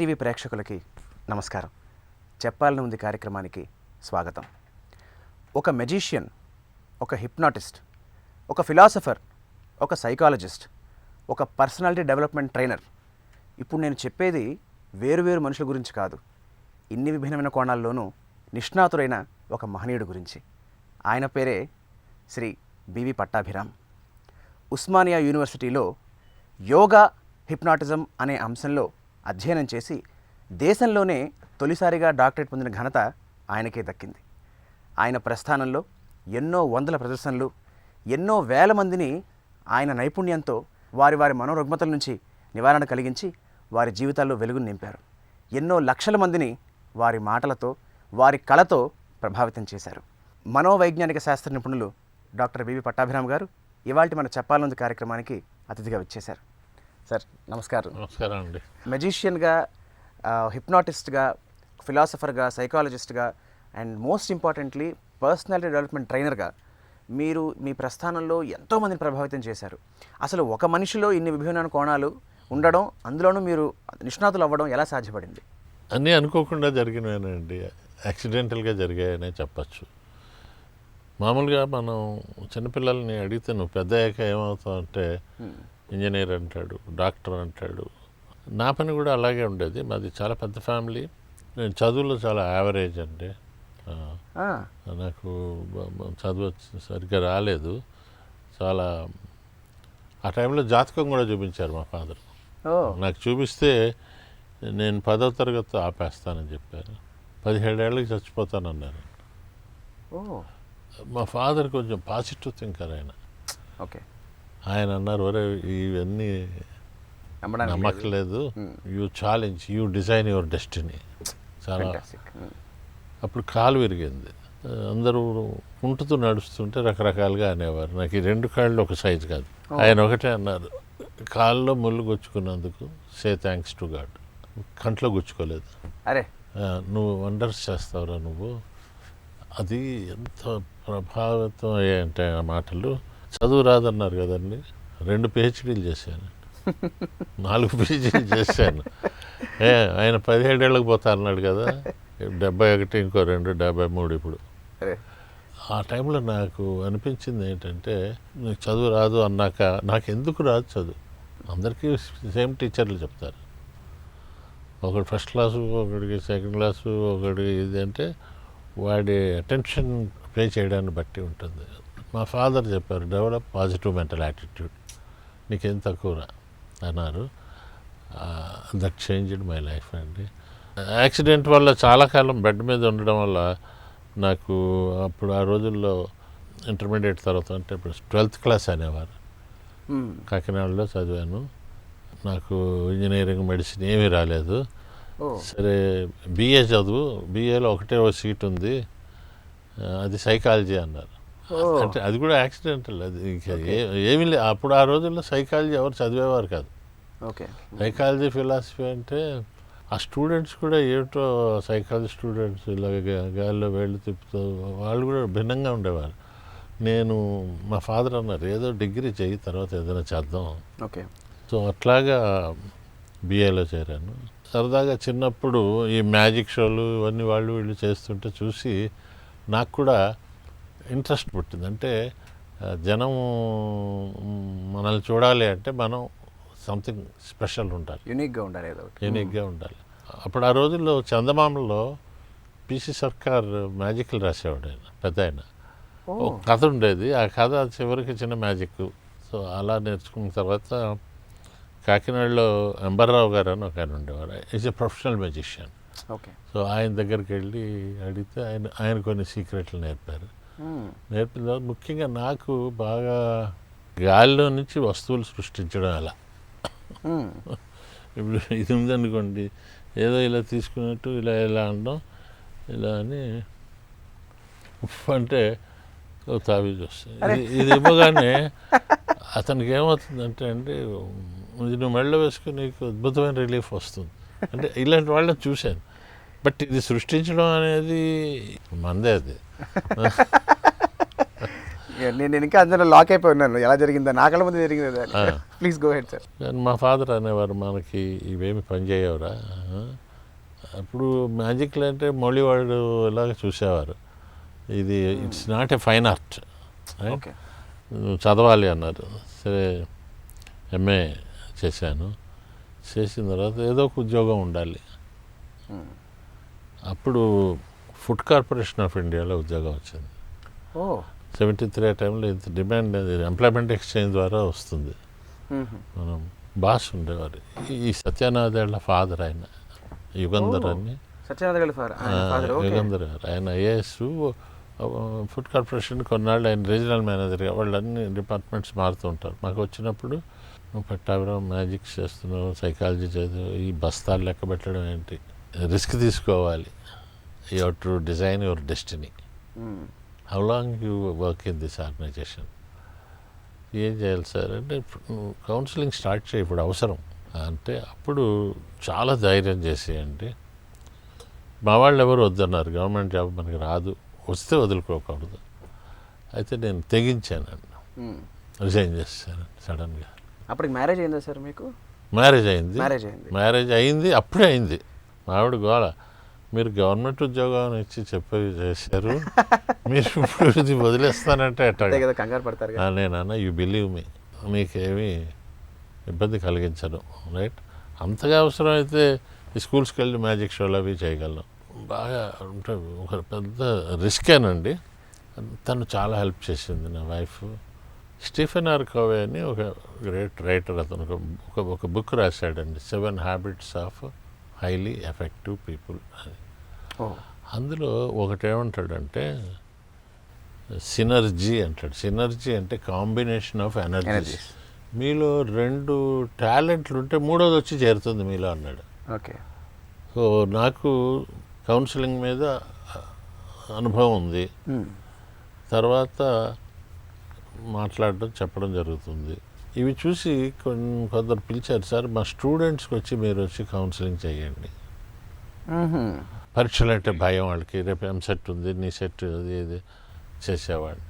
ETV ప్రేక్షకులకి నమస్కారం. చెప్పాలని ఉంది కార్యక్రమానికి స్వాగతం. ఒక మెజిషియన్, ఒక హిప్నాటిస్ట్, ఒక ఫిలాసఫర్, ఒక సైకాలజిస్ట్, ఒక పర్సనాలిటీ డెవలప్మెంట్ ట్రైనర్. ఇప్పుడు నేను చెప్పేది వేరు మనుషుల గురించి కాదు, ఇన్ని విభిన్నమైన కోణాల్లోనూ నిష్ణాతుడైన ఒక మహనీయుడి గురించి. ఆయన పేరే శ్రీ బివి పట్టాభిరామ్. ఉస్మానియా యూనివర్సిటీలో యోగా హిప్నాటిజం అనే అంశంలో అధ్యయనం చేసి దేశంలోనే తొలిసారిగా డాక్టరేట్ పొందిన ఘనత ఆయనకే దక్కింది. ఆయన ప్రస్థానంలో ఎన్నో వందల ప్రదర్శనలు, ఎన్నో వేల మందిని ఆయన నైపుణ్యంతో వారి మనోరుగ్మతల నుంచి నివారణ కలిగించి వారి జీవితాల్లో వెలుగును నింపారు. ఎన్నో లక్షల మందిని వారి మాటలతో, వారి కళతో ప్రభావితం చేశారు. మనోవైజ్ఞానిక శాస్త్ర నిపుణులు డాక్టర్ బివి పట్టాభిరామ్ గారు ఇవాళ మన చెప్పాలనుంది కార్యక్రమానికి అతిథిగా వచ్చేశారు. సార్ నమస్కారం. నమస్కారం అండి. మెజిషియన్గా, హిప్నాటిస్ట్గా, ఫిలాసఫర్గా, సైకాలజిస్ట్గా and most importantly personality development ట్రైనర్గా మీరు మీ ప్రస్థానంలో ఎంతోమందిని ప్రభావితం చేశారు. అసలు ఒక మనిషిలో ఇన్ని విభిన్నమైన కోణాలు ఉండడం, అందులోనూ మీరు నిష్ణాతులు అవ్వడం ఎలా సాధ్యపడింది? అన్నీ అనుకోకుండా జరిగినవేనండి, యాక్సిడెంటల్గా జరిగాయనే చెప్పచ్చు. మామూలుగా మనం చిన్నపిల్లల్ని అడిగితే నువ్వు పెద్ద అయ్యాక ఏమవుతావు అంటే ఇంజనీర్ అంటాడు, డాక్టర్ అంటాడు. నా పని కూడా అలాగే ఉండేది. మాది చాలా పెద్ద ఫ్యామిలీ. నేను చదువులో చాలా యావరేజ్ అండి. నాకు చదువు సరిగ్గా రాలేదు. చాలా ఆ టైంలో జాతకం కూడా చూపించారు మా ఫాదర్. నాకు చూపిస్తే నేను 10వ తరగతి ఆపేస్తానని చెప్పారు. 17 ఏళ్ళకి చచ్చిపోతానన్నారు. మా ఫాదర్ కొంచెం పాజిటివ్ థింకర్ ఆయన. ఓకే. ఆయన అన్నారు, ఒరే ఇవన్నీ నమ్మకలేదు, you challenge, you design your destiny. చాలా అప్పుడు కాలు విరిగింది. అందరూ కుంటుతూ నడుస్తుంటే రకరకాలుగా అనేవారు. నాకు ఈ 2 కాళ్ళు ఒక సైజు కాదు. ఆయన ఒకటే అన్నారు, కాళ్ళలో ముళ్ళు గుచ్చుకున్నందుకు సే థ్యాంక్స్ టు గాడ్. కంట్లో గుచ్చుకోలేదు. అరే నువ్వు వండర్స్ చేస్తావురా నువ్వు. అది ఎంత ప్రభావితం అయ్యాయంటే ఆ మాటలు. చదువు రాదన్నారు కదండి, 2 PhDలు చేశాను, 4 PhDలు చేశాను. ఆయన 17 ఏళ్ళకి పోతా అన్నాడు కదా, 71, ఇంకో 2, 73 ఇప్పుడు. ఆ టైంలో నాకు అనిపించింది ఏంటంటే, నీకు చదువు రాదు అన్నాక నాకు ఎందుకు రాదు చదువు? అందరికీ సేమ్ టీచర్లు చెప్తారు, ఒకటి ఫస్ట్ క్లాసు, ఒకటికి సెకండ్ క్లాసు, ఒకటికి ఇది అంటే వాడి అటెన్షన్ పే చేయడాన్ని బట్టి ఉంటుంది. మా ఫాదర్ చెప్పారు, డెవలప్ పాజిటివ్ మెంటల్ యాటిట్యూడ్, నీకేం తక్కువరా అన్నారు. దట్ చేంజ్డ్ మై లైఫ్ అండి. యాక్సిడెంట్ వల్ల చాలా కాలం బెడ్ మీద ఉండడం వల్ల నాకు అప్పుడు ఆ రోజుల్లో ఇంటర్మీడియట్ తర్వాత అంటే ఇప్పుడు 12th క్లాస్ అనేవారు. కాకినాడలో చదివాను. నాకు ఇంజనీరింగ్, మెడిసిన్ ఏమీ రాలేదు. సరే BA చదువు, BAలో ఒకటే సీట్ ఉంది, అది సైకాలజీ అన్నారు. అంటే అది కూడా యాక్సిడెంటల్. అది ఏమీ లేదు అప్పుడు. ఆ రోజుల్లో సైకాలజీ ఎవరు చదివేవారు కాదు. ఓకే. సైకాలజీ, ఫిలాసఫీ అంటే ఆ స్టూడెంట్స్ కూడా ఏమిటో, సైకాలజీ స్టూడెంట్స్ ఇలాగ గాలిలో వేళ్ళు తిప్పుతూ వాళ్ళు కూడా భిన్నంగా ఉండేవారు. నేను మా ఫాదర్ అన్నారు, ఏదో డిగ్రీ చేయి, తర్వాత ఏదైనా చేద్దాం. ఓకే. సో అట్లాగా BAలో చేరాను. సరదాగా చిన్నప్పుడు ఈ మ్యాజిక్ షోలు ఇవన్నీ వాళ్ళు వీళ్ళు చేస్తుంటే చూసి నాకు కూడా ఇంట్రెస్ట్ పుట్టింది. అంటే జనం మనల్ని చూడాలి అంటే మనం సంథింగ్ స్పెషల్ ఉండాలి, యూనిక్గా ఉండాలి, ఏదో యూనిక్గా ఉండాలి. అప్పుడు ఆ రోజుల్లో చందమామలో PC సర్కార్ మ్యాజిక్లు రాసేవాడు ఆయన, పెద్ద ఆయన. ఒక కథ ఉండేది, ఆ కథ చివరికి చిన్న మ్యాజిక్. సో అలా నేర్చుకున్న తర్వాత కాకినాడలో ఎంబర్రావు గారు అని ఒక ఆయన ఉండేవారు. Is a professional magician. Okay. So ఆయన దగ్గరికి వెళ్ళి అడిగితే ఆయన కొన్ని సీక్రెట్లు నేర్పారు. నేర్పిన తర్వాత ముఖ్యంగా నాకు బాగా గాలిలో నుంచి వస్తువులు సృష్టించడం ఎలా. ఇప్పుడు ఇది ఉందనుకోండి, ఏదో ఇలా తీసుకున్నట్టు ఇలా అనడం, ఇలా అని అంటే తావీజ్ వస్తుంది. ఇది ఇవ్వగానే అతనికి ఏమవుతుందంటే అండి, ఇది నువ్వు మెడలో వేసుకుని నీకు అద్భుతమైన రిలీఫ్ వస్తుంది. అంటే ఇలాంటి వాళ్ళని చూశాను. బట్ ఇది సృష్టించడం అనేది మందే. అది నేను ఇంకా అందులో లాక్ అయిపోయి ఉన్నాను, ఎలా జరిగిందా, నా కళ్ళ ముందు జరిగిందా. Please go head sir. కానీ మా ఫాదర్ అనేవారు, మనకి ఇవేమి పనిచేయవరా, అప్పుడు మ్యాజిక్లు అంటే మౌళివాడు ఇలాగ చూసేవారు, ఇది it's not a fine art, okay. చదవాలి అన్నారు. సరే ఎంఏ చేశాను. చేసిన తర్వాత ఏదో ఒక ఉద్యోగం ఉండాలి. అప్పుడు ఫుడ్ కార్పొరేషన్ ఆఫ్ ఇండియాలో ఉద్యోగం వచ్చింది. 73 ఆ టైంలో ఇంత డిమాండ్, ఎంప్లాయ్మెంట్ ఎక్స్చేంజ్ ద్వారా వస్తుంది. మనం బాస్ ఉండేవారు, ఈ సత్యనాథేళ్ల ఫాదర్ ఆయన, యుగంధర్ అని. యుగంధర్ గారు ఆయన ఐఏఎస్, ఫుడ్ కార్పొరేషన్ కొన్నాళ్ళు ఆయన రీజనల్ మేనేజర్గా, వాళ్ళు అన్ని డిపార్ట్మెంట్స్ మారుతూ ఉంటారు. మాకు వచ్చినప్పుడు నువ్వు పట్టాభిరామ్ మ్యాజిక్స్ చేస్తున్నావు, సైకాలజీ చదువు, ఈ బస్తాలు లెక్క పెట్టడం ఏంటి, రిస్క్ తీసుకోవాలి, you have to design your destiny, how long you work in this organisation, ఏం చేయాలి సార్ అంటే కౌన్సిలింగ్ స్టార్ట్ చేయి, ఇప్పుడు అవసరం అంటే. అప్పుడు చాలా ధైర్యం చేసేయండి. మా వాళ్ళు ఎవరు వద్దన్నారు, గవర్నమెంట్ జాబ్ మనకి రాదు, వస్తే వదులుకోకూడదు. అయితే నేను తెగించానండి, రిజైన్ చేశాను సడన్గా. అప్పటికి మ్యారేజ్ అయిందా సార్ మీకు? మ్యారేజ్ అయింది. మ్యారేజ్ అయింది, అప్పుడే అయింది. మావిడ గోళ, మీరు గవర్నమెంట్ ఉద్యోగం ఇచ్చి చెప్పి చేశారు, మీరు ఇప్పుడు ఇది వదిలేస్తానంటే ఎట్లా కంగారు పడతారు. నేనన్నా యూ బిలీవ్ మీ, మీకేమీ ఇబ్బంది కలిగించను, రైట్. అంతగా అవసరమైతే ఈ స్కూల్స్కి వెళ్ళి మ్యాజిక్ షోలు అవి చేయగలను. బాగా అంటే ఒక పెద్ద రిస్కేనండి. తను చాలా హెల్ప్ చేసింది నా వైఫ్. స్టీఫెన్ ఆర్ కోవే అని ఒక గ్రేట్ రైటర్, అతను ఒక బుక్ రాశాడండి, 7 habits of highly effective people అని. అందులో ఒకటేమంటాడంటే సినర్జీ అంటాడు. సినర్జీ అంటే కాంబినేషన్ ఆఫ్ ఎనర్జీస్. మీలో 2 టాలెంట్లు ఉంటే మూడోది వచ్చి చేరుతుంది మీలో అన్నాడు. ఓకే. సో నాకు కౌన్సిలింగ్ మీద అనుభవం ఉంది, తర్వాత మాట్లాడడం చెప్పడం జరుగుతుంది. ఇవి చూసి కొందరు పిలిచారు, సార్ మా స్టూడెంట్స్కి వచ్చి మీరు వచ్చి కౌన్సిలింగ్ చేయండి, పరీక్షలు అంటే భయం వాళ్ళకి, రేపు ఎంసెట్ ఉంది, నీ సెట్ అది ఇది చేసేవాడిని.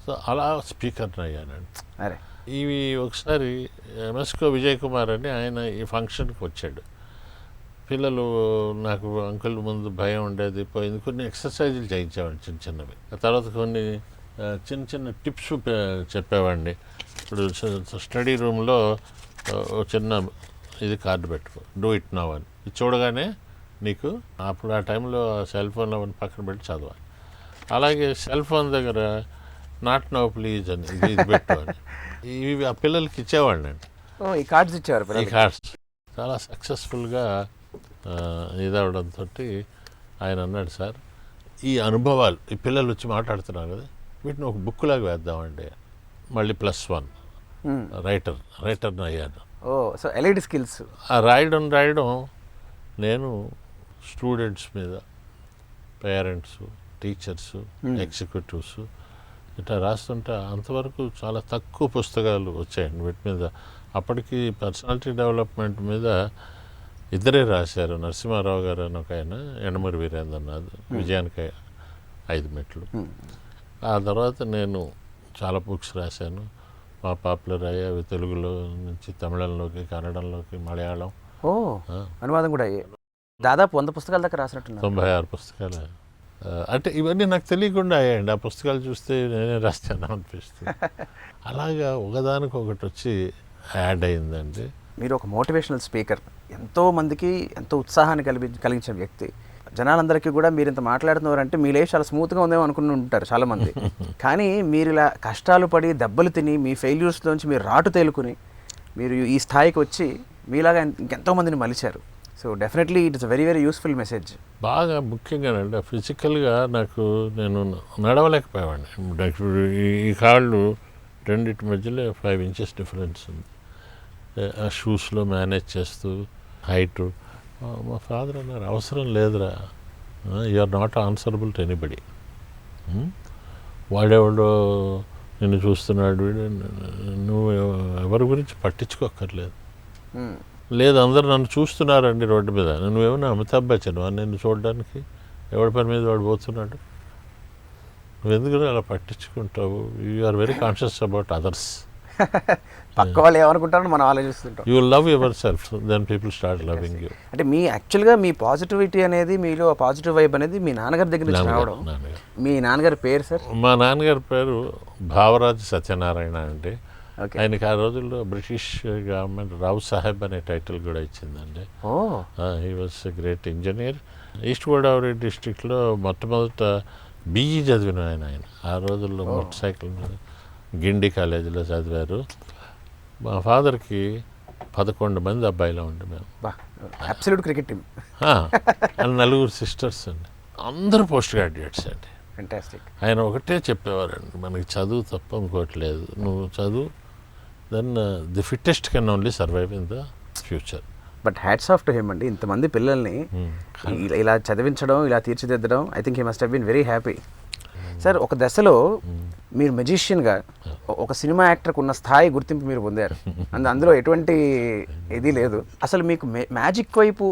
సో అలా స్పీకర్ని అయ్యానండి. అరే ఇవి ఒకసారి ఎంఎస్కో విజయ్ కుమార్ అని ఆయన ఈ ఫంక్షన్కి వచ్చాడు. పిల్లలు నాకు అంకుల్ ముందు భయం ఉండేది, పోయింది, కొన్ని ఎక్సర్సైజులు చేయించేవాడిని చిన్న చిన్నవి. ఆ తర్వాత కొన్ని చిన్న చిన్న టిప్స్ చెప్పేవాడిని. ఇప్పుడు స్టడీ రూమ్లో చిన్న ఇది కార్డు పెట్టుకో, డూ ఇట్ నౌ అని, ఇది చూడగానే నీకు అప్పుడు ఆ టైంలో సెల్ ఫోన్లో పక్కన పెట్టి చదవాలి. అలాగే సెల్ ఫోన్ దగ్గర నాట్ నౌ ప్లీజ్ అని ఇది పెట్టు అని, ఇవి ఆ పిల్లలకి ఇచ్చేవాడిని అండి. ఈ కార్డ్స్ ఇచ్చేవారు. ఈ కార్డ్స్ చాలా సక్సెస్ఫుల్గా ఇదవడంతో ఆయన అన్నాడు, సార్ ఈ అనుభవాలు ఈ పిల్లలు వచ్చి మాట్లాడుతున్నారు కదా, వీటిని ఒక బుక్ లాగా వేద్దామండి. మళ్ళీ +1 రైటర్ని అయ్యాను. సో ఎల్ఈడి స్కిల్స్ రాయడం నేను స్టూడెంట్స్ మీద, పేరెంట్స్, టీచర్స్, ఎగ్జిక్యూటివ్స్ ఇట్లా రాస్తుంటే అంతవరకు చాలా తక్కువ పుస్తకాలు వచ్చాయండి వీటి మీద. అప్పటికి పర్సనాలిటీ డెవలప్మెంట్ మీద 2 రాశారు, నరసింహారావు గారు అని ఒక ఆయన, ఎండమూరి వీరేంద్రనాథ్, విజయానికి 5 మెట్లు. ఆ తర్వాత నేను చాలా బుక్స్ రాశాను, పాపులర్ అయ్యాయి. అవి తెలుగులో నుంచి తమిళంలోకి, కన్నడంలోకి, మలయాళం, అనువాదం కూడా అయ్యాయి. దాదాపు 100 పుస్తకాల దాకా రాసినట్టున్నారు. 96 పుస్తకాలు. అంటే ఇవన్నీ నాకు తెలియకుండా అయ్యాయండి. ఆ పుస్తకాలు చూస్తే నేనే రాస్తాను అనిపిస్తుంది. అలాగా ఒకదానికి ఒకటి వచ్చి యాడ్ అయిందండి. మీరు ఒక మోటివేషనల్ స్పీకర్, ఎంతో మందికి ఎంతో ఉత్సాహాన్ని కలిగించిన వ్యక్తి. జనాలందరికీ కూడా మీరు ఇంత మాట్లాడుతున్నారంటే మీ లైఫ్ చాలా స్మూత్గా ఉందేమో అనుకుని ఉంటారు చాలామంది. కానీ మీరు ఇలా కష్టాలు పడి దెబ్బలు తిని మీ ఫెయిల్యూర్స్లోంచి మీరు రాటు తేలుకుని మీరు ఈ స్థాయికి వచ్చి మీలాగా ఇంకెంతో మందిని మలిచారు. So definitely it is a very very useful message. బాగా ముఖ్యంగానండి ఫిజికల్గా నేను నడవలేకపోయామండి. నాకు ఈ కాళ్ళు రెండింటి మధ్యలో 5 ఇంచెస్ డిఫరెన్స్ ఉంది. ఆ షూస్లో మేనేజ్ చేస్తూ హైటు. మా ఫాదర్ అన్నారు, అవసరం లేదురా, you are not answerable to anybody. వాడెవడో నిన్ను చూస్తున్నాడు, నువ్వు ఎవరి గురించి పట్టించుకోక్కర్లేదు. లేదు, అందరు నన్ను చూస్తున్నారండి రోడ్డు మీద, నువ్వేమన్నా అమితాబ్ బచ్చన్ నిన్ను చూడడానికి, ఎవడి పని మీద వాడు పోతున్నాడు, నువ్వు ఎందుకు అలా పట్టించుకుంటావు? You are very conscious about others. పక్క వాళ్ళు ఏమనుకుంటారో మనం ఆలోచిస్తుంటాం. You will love yourself, then people start loving you. అంటే మీ యాక్చువల్గా మీ పాజిటివిటీ అనేది, మీలో పాజిటివ్ వైబ్ అనేది మీ నాన్నగారి దగ్గర నుంచి రావడం. మీ నాన్నగారి పేరు సార్? మా నాన్నగారి పేరు భావరాజు సత్యనారాయణ అండి. ఓకే. ఆయనకి ఆ రోజుల్లో బ్రిటిష్ గవర్నమెంట్ రావు సాహెబ్ అనే టైటిల్ కూడా ఇచ్చిందండి. Oh, he was a great engineer. East Godavari డిస్ట్రిక్ట్లో మొట్టమొదట బీఈ చదివిన ఆయన. ఆ రోజుల్లో మోటార్ సైకిల్ మీద గిండి కాలేజీలో చదివారు. మా ఫాదర్కి 11 మంది అబ్బాయిలో ఉండి మేము. Absolute cricket team. నలుగురు సిస్టర్స్ అండి, అందరూ పోస్ట్ గ్రాడ్యుయేట్స్ అండి. ఫెంటాస్టిక్. ఆయన ఒకటే చెప్పేవారండి, మనకి చదువు తప్ప ఇంకోటి లేదు. నువ్వు చదువు, then the fittest can only survive in the future. But hats off to him అండి, ఇంతమంది పిల్లల్ని ఇలా చదివించడం, ఇలా తీర్చిదిద్దడం. I think he must have been very happy. Sir, ఒక దశలో మీరు మెజిషియన్గా ఒక సినిమా యాక్టర్కి ఉన్న స్థాయి గుర్తింపు మీరు పొందారు. అందులో ఎటువంటి ఇది లేదు. అసలు మీకు మ్యాజిక్ వైపు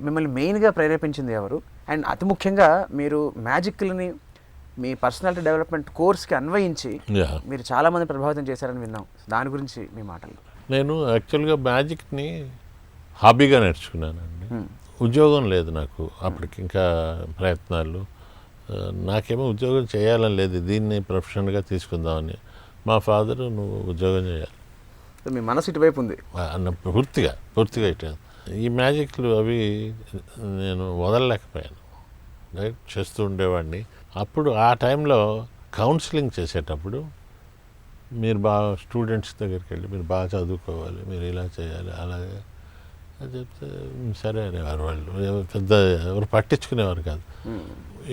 మిమ్మల్ని మెయిన్గా ప్రేరేపించింది ఎవరు? అండ్ అతి ముఖ్యంగా మీరు మ్యాజిక్ని మీ పర్సనాలిటీ డెవలప్మెంట్ కోర్స్కి అన్వయించి మీరు చాలామంది ప్రభావితం చేశారని విన్నాం. దాని గురించి మీ మాటలు. నేను యాక్చువల్గా మ్యాజిక్ని హాబీగా నేర్చుకున్నానండి. ఉద్యోగం లేదు నాకు అప్పటికి, ఇంకా ప్రయత్నాలు. నాకేమో ఉద్యోగం చేయాలని లేదు, దీన్ని ప్రొఫెషన్గా తీసుకుందామని. మా ఫాదరు నువ్వు ఉద్యోగం చేయాలి, మీ మనసు ఇటువైపు ఉంది అన్న పూర్తిగా ఇటు. ఈ మ్యాజిక్లు అవి నేను వదలలేకపోయాను, రైట్, చేస్తూ ఉండేవాడిని. అప్పుడు ఆ టైంలో కౌన్సిలింగ్ చేసేటప్పుడు మీరు బాగా స్టూడెంట్స్ దగ్గరికి వెళ్ళి మీరు బాగా చదువుకోవాలి, మీరు ఇలా చేయాలి, అలాగే అని చెప్తే సరే అనేవారు వాళ్ళు. పెద్ద ఎవరు పట్టించుకునేవారు కాదు.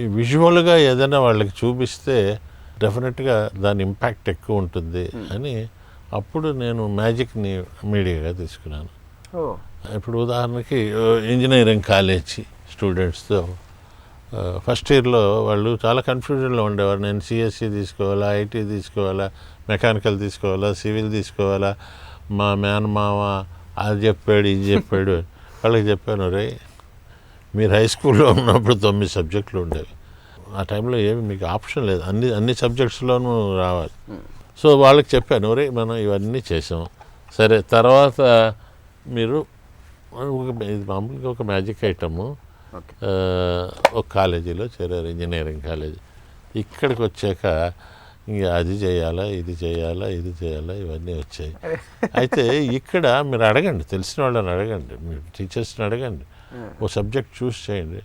ఈ విజువల్గా ఏదైనా వాళ్ళకి చూపిస్తే డెఫినెట్గా దాని ఇంపాక్ట్ ఎక్కువ ఉంటుంది అని అప్పుడు నేను మ్యాజిక్ని మీడియాగా తీసుకున్నాను. ఇప్పుడు ఉదాహరణకి ఇంజనీరింగ్ కాలేజీ స్టూడెంట్స్తో ఫస్ట్ ఇయర్లో వాళ్ళు చాలా కన్ఫ్యూజన్లో ఉండేవారు. నేను సిఎస్సి తీసుకోవాలా, ఐటీ తీసుకోవాలా, మెకానికల్ తీసుకోవాలా, సివిల్ తీసుకోవాలా, మా మేనమామ అది చెప్పాడు ఇది చెప్పాడు. వాళ్ళకి చెప్పాను, రే మీరు హై స్కూల్లో ఉన్నప్పుడు 9 సబ్జెక్టులు ఉండేవి. ఆ టైంలో ఏమి మీకు ఆప్షన్ లేదు, అన్ని సబ్జెక్ట్స్లోనూ రావాలి. సో వాళ్ళకి చెప్పాను, రే మనం ఇవన్నీ చేసాం, సరే తర్వాత మీరు ఇది మామూలుగా ఒక మ్యాజిక్ ఐటము ఒక కాలేజీలో చేరారు, ఇంజనీరింగ్ కాలేజీ. ఇక్కడికి వచ్చాక ఇంకా అది చేయాలా, ఇది చేయాలా, ఇది చేయాలా, ఇవన్నీ వచ్చాయి. అయితే ఇక్కడ మీరు అడగండి, తెలిసిన వాళ్ళని అడగండి, మీరు టీచర్స్ని అడగండి, ఓ సబ్జెక్ట్ చూస్ చేయండి.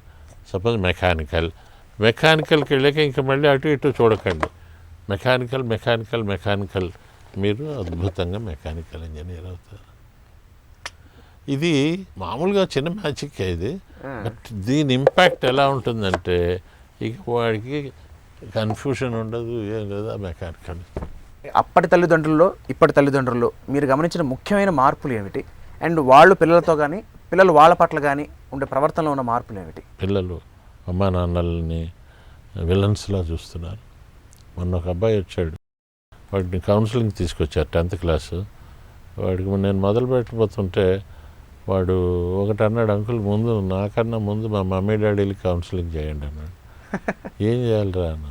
సపోజ్ మెకానికల్కి వెళ్ళాక ఇంకా మళ్ళీ అటు ఇటు చూడకండి. మెకానికల్ మీరు అద్భుతంగా మెకానికల్ ఇంజనీర్ అవుతారు. ఇది మామూలుగా చిన్న మ్యాజిక్ ఇది, బట్ దీని ఇంపాక్ట్ ఎలా ఉంటుందంటే ఇక వాడికి కన్ఫ్యూషన్ ఉండదు, ఏం లేదు. ఆ మెకానికల్ అప్పటి తల్లిదండ్రుల్లో ఇప్పటి తల్లిదండ్రుల్లో మీరు గమనించిన ముఖ్యమైన మార్పులు ఏమిటి? అండ్ వాళ్ళు పిల్లలతో కానీ పిల్లలు వాళ్ళ పట్ల కానీ ఉండే ప్రవర్తనలో ఉన్న మార్పులు ఏమిటి? పిల్లలు అమ్మా నాన్నల్ని విలన్స్లా చూస్తున్నారు. మొన్న ఒక అబ్బాయి వచ్చాడు, వాడిని కౌన్సిలింగ్ తీసుకొచ్చారు 10th క్లాసు. వాడికి నేను మొదలు పెట్టబోతుంటే వాడు ఒకటి అన్నాడు, అంకుల్ ముందు నాకన్నా ముందు మా మమ్మీ డాడీలకి కౌన్సిలింగ్ చేయండి అన్నాడు. ఏం చేయాలిరా అన్న?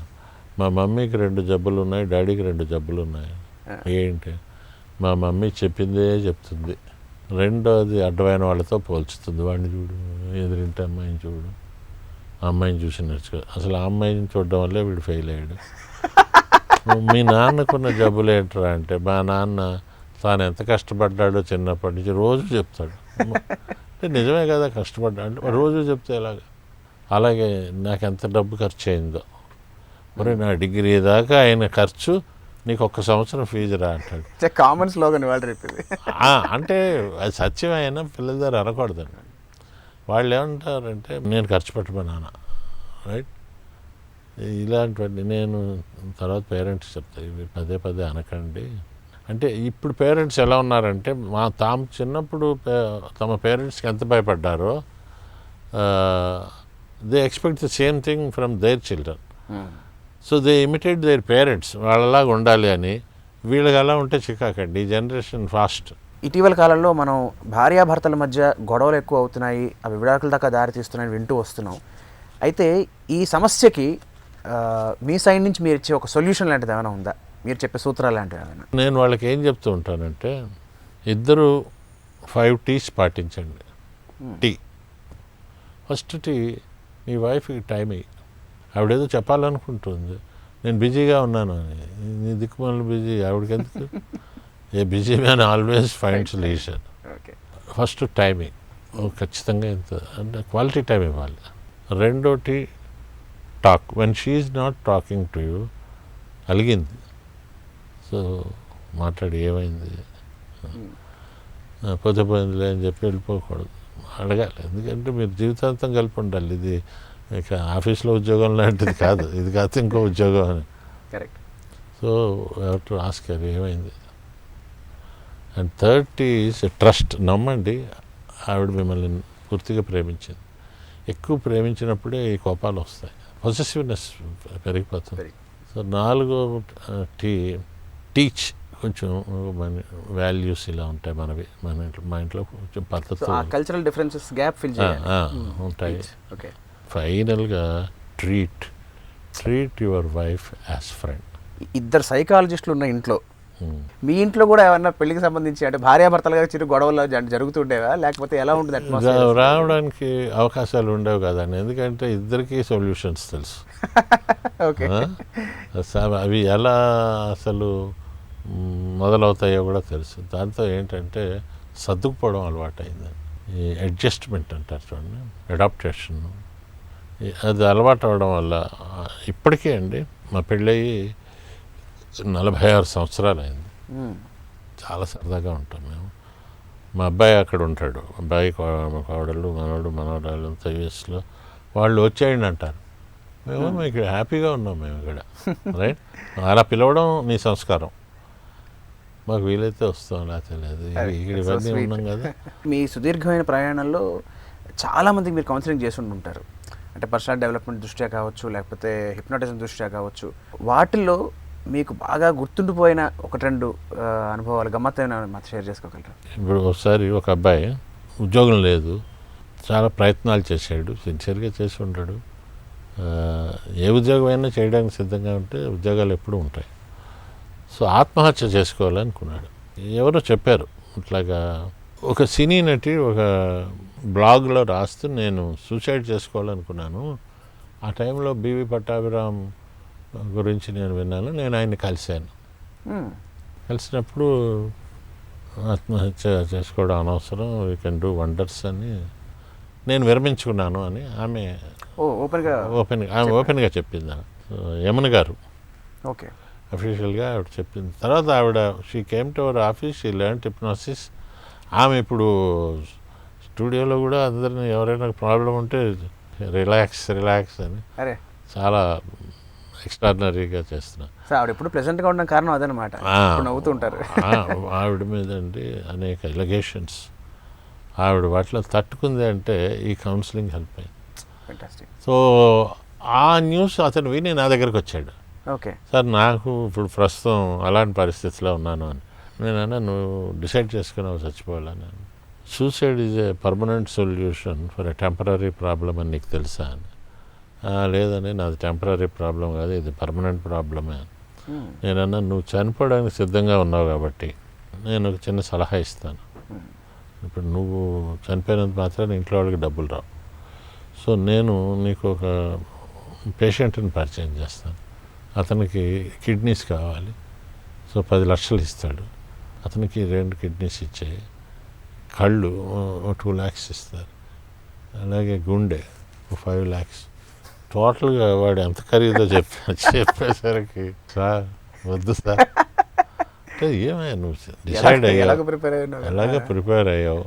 మా మమ్మీకి 2 జబ్బులు ఉన్నాయి, డాడీకి 2 జబ్బులు ఉన్నాయి. ఏంటి? మా మమ్మీ చెప్పిందే చెప్తుంది, రెండోది అడ్డమైన వాళ్ళతో పోల్చుతుంది. వాడిని చూడు, ఎదురింటి అమ్మాయిని చూడు, ఆ అమ్మాయిని చూసి నేర్చుకో. అసలు ఆ అమ్మాయిని చూడడం వల్లే వీడు ఫెయిల్ అయ్యాడు. మీ నాన్నకున్న జబ్బులు ఏంట్రా అంటే, మా నాన్న తాను ఎంత కష్టపడ్డాడో చిన్నప్పటి నుంచి రోజు చెప్తాడు. అంటే నిజమే కదా, కష్టపడ్డా అంటే రోజు చెప్తే ఎలాగా? అలాగే నాకు ఎంత డబ్బు ఖర్చు అయిందో, మరి నా డిగ్రీ దాకా అయిన ఖర్చు నీకు 1 సంవత్సరం ఫీజు రా అంటాడు. కామన్ స్లోగన్ వాళ్ళు చెప్పింది. అంటే అది సత్యమైనా పిల్లల దగ్గర అనకూడదండి. వాళ్ళు ఏమంటారంటే నేను ఖర్చు పెట్టమన్నాను, రైట్? ఇలాంటివన్నీ నేను తర్వాత పేరెంట్స్ చెప్తాను, ఇవి పదే అనకండి. అంటే ఇప్పుడు పేరెంట్స్ ఎలా ఉన్నారంటే తాము చిన్నప్పుడు తమ పేరెంట్స్కి ఎంత భయపడ్డారో they expect the same thing from their children. So they imitate their parents, వాళ్ళలాగా ఉండాలి అని. వీళ్ళకి అలా ఉంటే చికాకండి. ఈ జనరేషన్ ఫాస్ట్. ఇటీవల కాలంలో మనం భార్యాభర్తల మధ్య గొడవలు ఎక్కువ అవుతున్నాయి, అవి విడాకుల దాకా దారి తీస్తున్నాయని వింటూ వస్తున్నాం. అయితే ఈ సమస్యకి మీ సైడ్ నుంచి మీరు ఇచ్చే ఒక సొల్యూషన్ లాంటిది ఏమైనా ఉందా, మీరు చెప్పే సూత్రాలు లాంటివి ఏమైనా? నేను వాళ్ళకి ఏం చెప్తూ ఉంటానంటే, ఇద్దరు 5 T's పాటించండి. టీ ఫస్ట్ టీ, నీ వైఫ్కి టైం ఇయ్యి. ఆవిడేదో చెప్పాలనుకుంటుంది, నేను బిజీగా ఉన్నాను అని. నీ దిక్కుమాలను బిజీ ఆవిడకి ఎందుకు? A busy man always find solution. Okay. First timing ఖచ్చితంగా ఇంత అంటే క్వాలిటీ టైం ఇవ్వాలి. రెండోటి talk. When she is not talking to you, అలిగింది, సో మాట్లాడి ఏమైంది, పోతే పోయిందిలే అని చెప్పి వెళ్ళిపోకూడదు, అడగాలి. ఎందుకంటే మీరు జీవితాంతం కలిపి ఉండాలి. ఇది ఇక ఆఫీస్లో ఉద్యోగం లాంటిది కాదు, ఇది కాదు ఇంకో ఉద్యోగం అని. కరెక్ట్. సో టు ఆస్క్ ఏమైంది. And third is trust. నమ్మండి, ఆవిడ మిమ్మల్ని పూర్తిగా ప్రేమించింది. ఎక్కువ ప్రేమించినప్పుడే ఈ కోపాలు వస్తాయి, పొసెసివ్నెస్ పెరిగిపోతుంది. సో 4వ టీచ్. కొంచెం మన వాల్యూస్ ఇలా ఉంటాయి మనవి, మా ఇంట్లో కొంచెం పద్ధతి, కల్చరల్ డిఫరెన్సెస్ గ్యాప్ ఫిల్ ఉంటాయి. ఓకే. ఫైనల్గా treat your wife as friend. ఇద్దరు సైకాలజిస్టులు ఉన్న ఇంట్లో, మీ ఇంట్లో కూడా ఏమన్నా పెళ్లికి సంబంధించి అంటే భార్యాభర్తలుగా చిరు గొడవలు జరుగుతుండేవా, లేకపోతే ఎలా ఉంటుంది అట్మాస్ఫియర్? రావడానికి అవకాశాలు ఉండేవి కదండి, ఎందుకంటే ఇద్దరికీ సొల్యూషన్స్ తెలుసు. ఓకే. అవి ఎలా అసలు మొదలవుతాయో కూడా తెలుసు. దాంతో ఏంటంటే సర్దుకుపోవడం అలవాటు అయిందండి. ఈ అడ్జస్ట్మెంట్ అంటారు చూడండి, అడాప్టేషన్, అది అలవాటు అవడం వల్ల ఇప్పటికీ అండి, మా పెళ్ళయి 46 సంవత్సరాలు అయింది. చాలా సరదాగా ఉంటాం మేము. మా అబ్బాయి అక్కడ ఉంటాడు, అబ్బాయి కోడళ్ళు మనవరాలు అంతా యూఎస్లో. వాళ్ళు వచ్చేయండి అంటారు, మేము ఇక్కడ హ్యాపీగా ఉన్నాం మేము ఇక్కడ. రైట్, అలా పిలవడం నీ సంస్కారం. మాకు వీలైతే వస్తాం, లేకపోతే లేదు. ఇక్కడ ఇవన్నీ ఉన్నాం కదా. మీ సుదీర్ఘమైన ప్రయాణంలో చాలామందికి మీరు కౌన్సిలింగ్ చేసి ఉంటారు, అంటే పర్సనల్ డెవలప్మెంట్ దృష్ట్యా కావచ్చు, లేకపోతే హిప్నోటిజం దృష్ట్యా కావచ్చు. వాటిల్లో మీకు బాగా గుర్తుండిపోయిన 1-2 అనుభవాలు, గమ్మత్తైన మాతో షేర్ చేసుకోగలరా? ఇప్పుడు ఒకసారి ఒక అబ్బాయి ఉద్యోగం లేదు, చాలా ప్రయత్నాలు చేశాడు, సిన్సియర్గా చేసి ఉంటాడు. ఏ ఉద్యోగం అయినా చేయడానికి సిద్ధంగా ఉంటే ఉద్యోగాలు ఎప్పుడూ ఉంటాయి. సో ఆత్మహత్య చేసుకోవాలనుకున్నాడు. ఎవరో చెప్పారు ఇట్లాగా, ఒక సినీ నటి ఒక బ్లాగ్లో రాస్తూ నేను సూసైడ్ చేసుకోవాలనుకున్నాను. ఆ టైంలో బివి పట్టాభిరామ్ గురించి నేను విన్నాను, నేను ఆయన్ని కలిశాను. కలిసినప్పుడు ఆత్మహత్య చేసుకోవడం అనవసరం, వీ కెన్ డూ వండర్స్ అని నేను విరమించుకున్నాను అని ఆమె ఓపెన్గా చెప్పింది. యమున గారు ఓకే అఫీషియల్గా ఆవిడ చెప్పింది. తర్వాత ఆవిడ she came to our office, she learn hypnosis. ఆమె ఇప్పుడు స్టూడియోలో కూడా అందరినీ ఎవరైనా ప్రాబ్లం ఉంటే రిలాక్స్ అని చాలా ఎక్స్ట్రాడినరీగా చేస్తున్నా. ఆవిడ ఎప్పుడు ప్లెజెంట్గా ఉండడం కారణం అదనమాట, నవ్వుతుంటారు. ఆవిడ మీద అండి అనేక ఎలిగేషన్స్, ఆవిడ వాటిలో తట్టుకుంది అంటే ఈ కౌన్సిలింగ్ హెల్ప్ అయింది. సో ఆ న్యూస్ అతను విని నా దగ్గరికి వచ్చాడు. ఓకే సార్, నాకు ఇప్పుడు ప్రస్తుతం అలాంటి పరిస్థితిలో ఉన్నాను అని. నేనన్నా, నువ్వు డిసైడ్ చేసుకున్నావు చచ్చిపోవాలని. Suicide is a permanent solution for a temporary problem అని నీకు తెలుసా అని. లేదని, నాది టెంపరీ ప్రాబ్లం కాదు, ఇది పర్మనెంట్ ప్రాబ్లమే అని. నేనన్నా, నువ్వు చనిపోవడానికి సిద్ధంగా ఉన్నావు కాబట్టి నేను ఒక చిన్న సలహా ఇస్తాను. ఇప్పుడు నువ్వు చనిపోయినంత మాత్రం ఇంట్లో వాళ్ళకి డబ్బులు రావు. సో నేను నీకు ఒక పేషెంట్ని పరిచయం చేస్తాను, అతనికి కిడ్నీస్ కావాలి. సో 10 లక్షలు ఇస్తాడు. అతనికి 2 కిడ్నీస్ ఇచ్చాయి, కళ్ళు 2 lakhs ఇస్తారు, అలాగే గుండె 5 lakhs. టోటల్గా వాడు ఎంత ఖరీదో చెప్పేసరికి, సార్ వద్దు సార్ అంటే, ఏమయ్యా నువ్వు డిసైడ్ అయ్యావు, ఎలాగ ప్రిపేర్ అయ్యావు,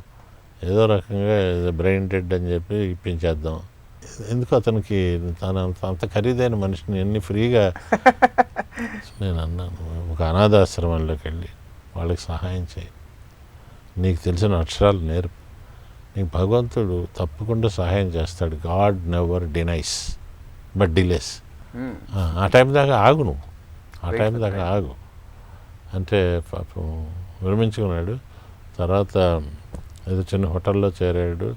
ఏదో రకంగా బ్రెయిన్ డెడ్ అని చెప్పి ఇప్పించేద్దాం. ఎందుకు అతనికి అంత ఖరీదైన మనిషిని ఎన్ని ఫ్రీగా. నేను అన్నాను, ఒక అనాథాశ్రమంలోకి వెళ్ళి వాళ్ళకి సహాయం చేయి, నీకు తెలిసిన అక్షరాలు నేర్పు, నీకు భగవంతుడు తప్పకుండా సహాయం చేస్తాడు. God never denies but delays. ఆ టైం దాకా ఆగు, నువ్వు ఆ టైం దాకా ఆగు అంటే పాపం విరమించుకున్నాడు. తర్వాత ఏదో చిన్న హోటల్లో చేరాడు,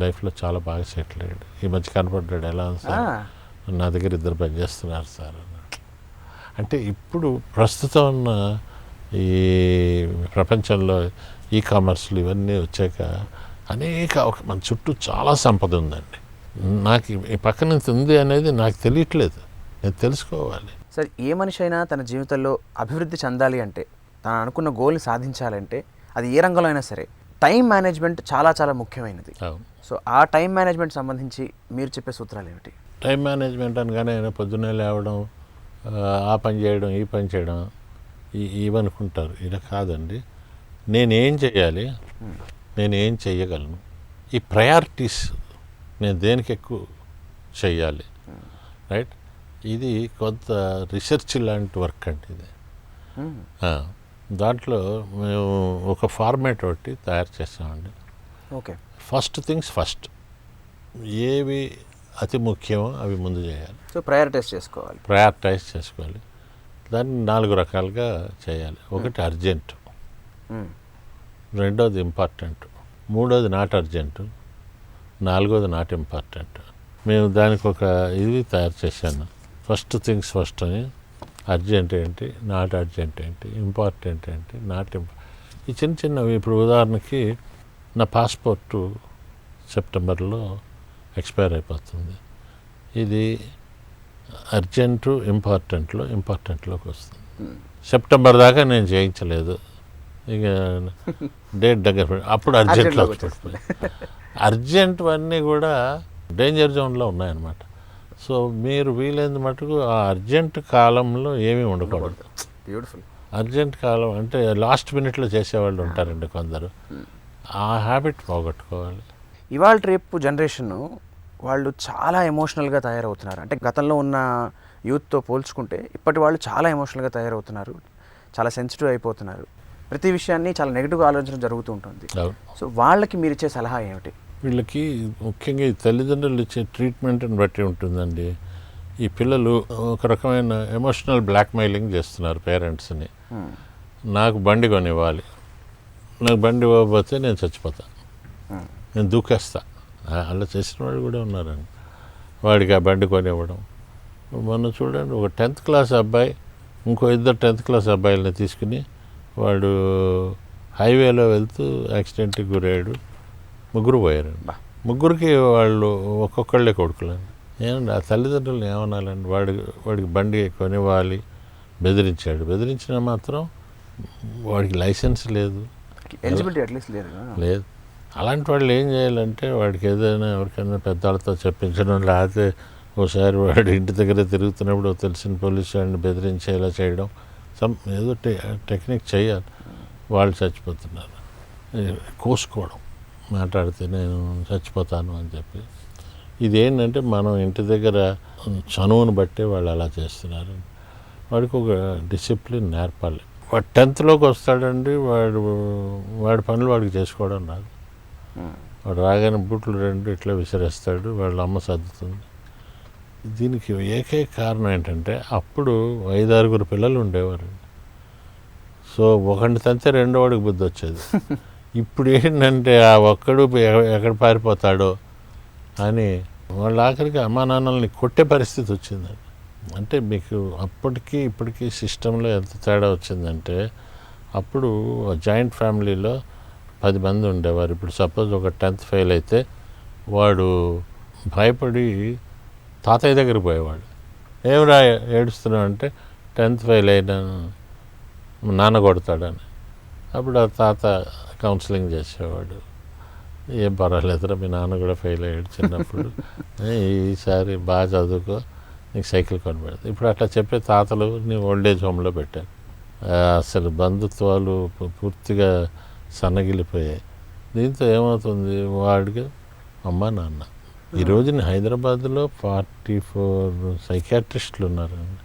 లైఫ్లో చాలా బాగా సెటిల్ అయ్యాడు. ఈ మధ్య కనపడ్డాడు. ఎలా సార్ నా దగ్గర ఇద్దరు పనిచేస్తున్నారు సార్ అన్నాడు. అంటే ఇప్పుడు ప్రస్తుతం ఉన్న ఈ ప్రపంచంలో ఈ కామర్స్లు ఇవన్నీ వచ్చాక మన చుట్టూ చాలా సంపద ఉందండి. నాకు ఈ పక్కన ఇంత ఉంది అనేది నాకు తెలియట్లేదు, నేను తెలుసుకోవాలి. సార్, ఏ మనిషి అయినా తన జీవితంలో అభివృద్ధి చెందాలి అంటే, తను అనుకున్న గోల్ని సాధించాలంటే, అది ఏ రంగంలో అయినా సరే టైం మేనేజ్మెంట్ చాలా చాలా ముఖ్యమైనది. సో ఆ టైం మేనేజ్మెంట్ సంబంధించి మీరు చెప్పే సూత్రాలు ఏమిటి? టైం మేనేజ్మెంట్ అనగానే పొద్దున్నే లేవడం, ఆ పని చేయడం, ఈ పని చేయడం, ఇవనుకుంటారు. ఇలా కాదండి. నేనేం చేయాలి, నేనేం చేయగలను, ఈ ప్రయారిటీస్ నేను దేనికి ఎక్కువ చెయ్యాలి, రైట్? ఇది కొంత రీసెర్చ్ లాంటి వర్క్ అండి ఇది. దాంట్లో మేము ఒక ఫార్మాట్ ఒకటి తయారు చేస్తామండి. ఓకే. ఫస్ట్ థింగ్స్ ఫస్ట్, ఏవి అతి ముఖ్యమో అవి ముందు చేయాలి. సో ప్రయారిటైజ్ చేసుకోవాలి. దాన్ని 4 రకాలుగా చేయాలి. ఒకటి అర్జెంటు, రెండోది ఇంపార్టెంట్, మూడోది నాట్ అర్జెంటు, నాలుగోది నాట్ ఇంపార్టెంట్. మేము దానికి ఒక ఇది తయారు చేశాను. ఫస్ట్ థింగ్స్ ఫస్ట్ అని, అర్జెంట్ ఏంటి, నాట్ అర్జెంట్ ఏంటి, ఇంపార్టెంట్ ఏంటి, నాట్ ఈ చిన్న చిన్నవి. ఇప్పుడు ఉదాహరణకి నా పాస్పోర్టు సెప్టెంబర్లో ఎక్స్పైర్ అయిపోతుంది. ఇది అర్జెంటు ఇంపార్టెంట్లోకి వస్తుంది. సెప్టెంబర్ దాకా నేను చేయించలేదు, ఇక డేట్ దగ్గర అప్పుడు అర్జెంట్లో వచ్చిపోతుంది. అర్జెంట్ అన్నీ కూడా డేంజర్ జోన్లో ఉన్నాయన్నమాట. సో మీరు వీలైనంత మటుకు ఆ అర్జెంట్ కాలంలో ఏమీ ఉండకూడదు. బ్యూటిఫుల్. అర్జెంట్ కాలం అంటే లాస్ట్ మినిట్లో చేసేవాళ్ళు ఉంటారండి కొందరు. ఆ హ్యాబిట్ పోగొట్టుకోవాలి. ఇవాళ రేపు జనరేషన్ వాళ్ళు చాలా ఎమోషనల్గా తయారవుతున్నారు. అంటే గతంలో ఉన్న యూత్తో పోల్చుకుంటే ఇప్పటి వాళ్ళు చాలా ఎమోషనల్గా తయారవుతున్నారు, చాలా సెన్సిటివ్ అయిపోతున్నారు. ప్రతి విషయాన్ని చాలా నెగిటివ్గా ఆలోచించడం జరుగుతూ ఉంటుంది. సో వాళ్ళకి మీరు ఇచ్చే సలహా ఏమిటి? వీళ్ళకి ముఖ్యంగా ఈ తల్లిదండ్రులు ఇచ్చే ట్రీట్మెంట్ని బట్టి ఉంటుందండి. ఈ పిల్లలు ఒక రకమైన ఎమోషనల్ బ్లాక్మెయిలింగ్ చేస్తున్నారు పేరెంట్స్ని. నాకు బండి కొనివ్వాలి, నాకు బండి ఇవ్వకపోతే నేను చచ్చిపోతా, నేను దూకేస్తా. అలా చేసిన వాళ్ళు కూడా ఉన్నారండి. వాడికి ఆ బండి కొనివ్వడం. మొన్న చూడండి, ఒక 10th క్లాస్ అబ్బాయి ఇంకో 2 10th క్లాస్ అబ్బాయిలని తీసుకుని వాడు హైవేలో వెళ్తూ యాక్సిడెంట్కి గురయ్యాడు. 3 పోయారండి. 3కి వాళ్ళు ఒక్కొక్కళ్ళే కొడుకులండి. ఏమండి ఆ తల్లిదండ్రులను ఏమనాలండి? వాడికి బండి కొనివ్వాలి, బెదిరించిన మాత్రం వాడికి లైసెన్స్ లేదు, లేదు. అలాంటి వాళ్ళు ఏం చేయాలంటే వాడికి ఏదైనా ఎవరికైనా పెద్దవాళ్ళతో చెప్పించడం, లేకపోతే ఒకసారి వాడు ఇంటి దగ్గర తిరుగుతున్నప్పుడు తెలిసిన పోలీసు వాడిని బెదిరించేలా చేయడం, ఏదో టెక్నిక్ చేయాలి. వాళ్ళు చచ్చిపోతున్నారు, కోసుకోవడం, మాట్లాడితే నేను చచ్చిపోతాను అని చెప్పి. ఇదేంటంటే మనం ఇంటి దగ్గర చనువును బట్టి వాళ్ళు అలా చేస్తున్నారు. వాడికి ఒక డిసిప్లిన్ నేర్పాలి. వాడు 10thలోకి వస్తాడండి, వాడి పనులు వాడికి చేసుకోవడం రాదు. వాడు రాగానే బూట్లు 2 ఇట్లా విసిరేస్తాడు, వాళ్ళ అమ్మ సర్దుతుంది. దీనికి ఏకైక కారణం ఏంటంటే అప్పుడు 5-6 పిల్లలు ఉండేవారు. సో ఒకడిని తంతే రెండో వాడికి బుద్ధి వచ్చేది. ఇప్పుడు ఏంటంటే ఆ ఒక్కడు ఎక్కడ పారిపోతాడో అని వాళ్ళ ఆఖరికి అమ్మా నాన్నల్ని కొట్టే పరిస్థితి వచ్చిందండి. అంటే మీకు అప్పటికి ఇప్పటికీ సిస్టంలో ఎంత తేడా వచ్చిందంటే, అప్పుడు జాయింట్ ఫ్యామిలీలో 10 మంది ఉండేవారు. ఇప్పుడు సపోజ్ ఒక 10th ఫెయిల్ అయితే వాడు భయపడి తాతయ్య దగ్గరికి పోయేవాడు. ఏమిరా ఏడుస్తున్నావు అంటే 10th ఫెయిల్ అయినాను, నాన్న కొడతాడని. అప్పుడు ఆ తాత కౌన్సిలింగ్ చేసేవాడు. ఏం పర్వాలేదురా, మీ నాన్న కూడా ఫెయిల్ అయ్యాడు చిన్నప్పుడు, ఈసారి బాగా చదువుకో, నీకు సైకిల్ కొనిపెడతాను. ఇప్పుడు అట్లా చెప్పే తాతలు నీ ఓల్డేజ్ హోమ్లో పెట్టారు. అసలు బంధుత్వాలు పూర్తిగా సన్నగిలిపోయాయి. దీంతో ఏమవుతుంది, వాడికి అమ్మ నాన్న. ఈ రోజున హైదరాబాద్లో 44 సైకియాట్రిస్టులు ఉన్నారండి.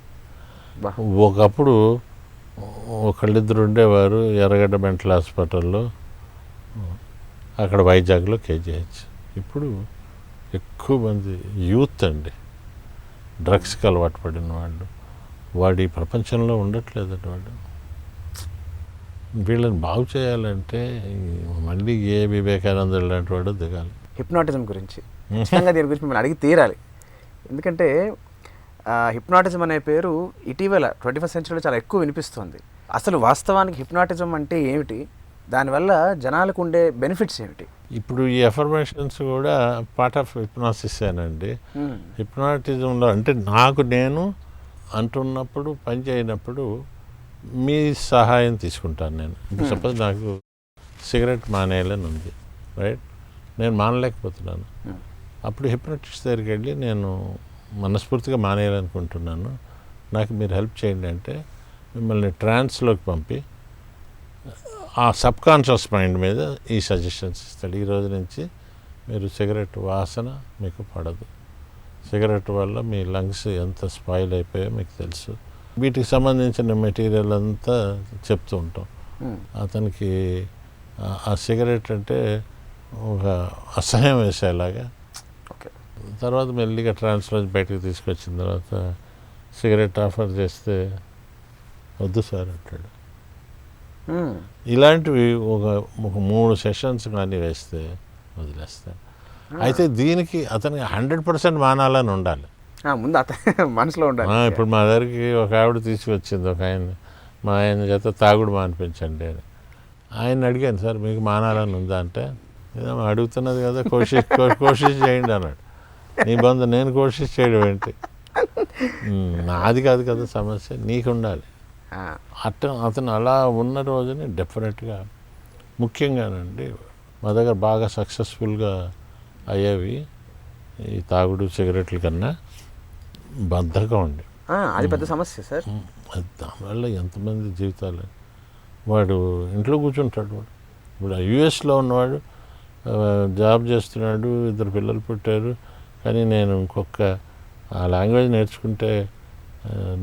ఒకప్పుడు ఒకళ్ళిద్దరు ఉండేవారు ఎర్రగడ్డ మెంటల్ హాస్పిటల్లో, అక్కడ వైజాగ్లో కేజీహెచ్. ఇప్పుడు ఎక్కువ మంది యూత్ అండి, డ్రగ్స్కి అలవాటు పడిన వాళ్ళు. వాడు ఈ ప్రపంచంలో ఉండట్లేదండి. వాడు వీళ్ళని బాగు చేయాలంటే మళ్ళీ ఏ వివేకానంద లాంటి వాడు దిగాలి. హిప్నాటిజం గురించి ఖచ్చితంగా దీని గురించి మిమ్మల్ని అడిగి తీరాలి. ఎందుకంటే హిప్నాటిజం అనే పేరు ఇటీవల 21st సెంచరీలో చాలా ఎక్కువ వినిపిస్తుంది. అసలు వాస్తవానికి హిప్నాటిజం అంటే ఏమిటి, దానివల్ల జనాలకు ఉండే బెనిఫిట్స్ ఏమిటి? ఇప్పుడు ఈ ఎఫర్మేషన్స్ కూడా పార్ట్ ఆఫ్ హిప్నాసిసేనండి. హిప్నాటిజంలో అంటే నేను అంటున్నప్పుడు పని చేయనప్పుడు మీ సహాయం తీసుకుంటాను. నేను ఇప్పుడు సపోజ్ నాకు సిగరెట్ మానేయాలని ఉంది, రైట్, నేను మానలేకపోతున్నాను. అప్పుడు హిప్నటిస్ట్ దగ్గరికి వెళ్ళి నేను మనస్ఫూర్తిగా మానేయాలనుకుంటున్నాను, నాకు మీరు హెల్ప్ చేయండి అంటే మిమ్మల్ని ట్రాన్స్లోకి పంపి ఆ సబ్ కాన్షియస్ మైండ్ మీద ఈ సజెషన్స్ ఇస్తాడు. ఈ రోజు నుంచి మీరు సిగరెట్ వాసన మీకు పడదు, సిగరెట్ వల్ల మీ లంగ్స్ ఎంత స్పాయిల్ అయిపోయాయో మీకు తెలుసు, వీటికి సంబంధించిన మెటీరియల్ అంతా చెప్తూ ఉంటాం. అతనికి ఆ సిగరెట్ అంటే ఒక అసహ్యం వేసేలాగా. తర్వాత మెల్లిగా ట్రాన్స్లో బయటకు తీసుకొచ్చిన తర్వాత సిగరెట్ ఆఫర్ చేస్తే వద్దు సార్ అంటాడు. ఇలాంటివి ఒక 3 సెషన్స్ కానీ వేస్తే వదిలేస్తాడు. అయితే దీనికి అతనికి 100% మానాలని ఉండాలి, ముందు మనసులో ఉండాలి. ఇప్పుడు మా దగ్గరికి ఒక ఆవిడ తీసుకొచ్చింది, ఒక ఆయన, మా ఆయన చేత తాగుడు మానిపించండి అని. ఆయన అడిగాను, సార్ మీకు మానాలని ఉందా అంటే, ఏదో అడుగుతున్నది కదా, కోషిష్ చేయండి అన్నాడు. నీ బంధు నేను కోషిష్ చేయడం ఏంటి, నాది కాదు కదా సమస్య, నీకు ఉండాలి. అతను అలా ఉన్న రోజుని డెఫినెట్గా ముఖ్యంగానండి మా దగ్గర బాగా సక్సెస్ఫుల్గా అయ్యేవి ఈ తాగుడు సిగరెట్ల కన్నా బద్ధకం అండి. అది పెద్ద సమస్య సార్. దానివల్ల ఎంతమంది జీవితాలు, వాడు ఇంట్లో కూర్చుంటాడు. వాడు ఇప్పుడు యుఎస్లో ఉన్నవాడు జాబ్ చేస్తున్నాడు, 2 పిల్లలు పుట్టారు, కానీ నేను ఇంకొక ఆ లాంగ్వేజ్ నేర్చుకుంటే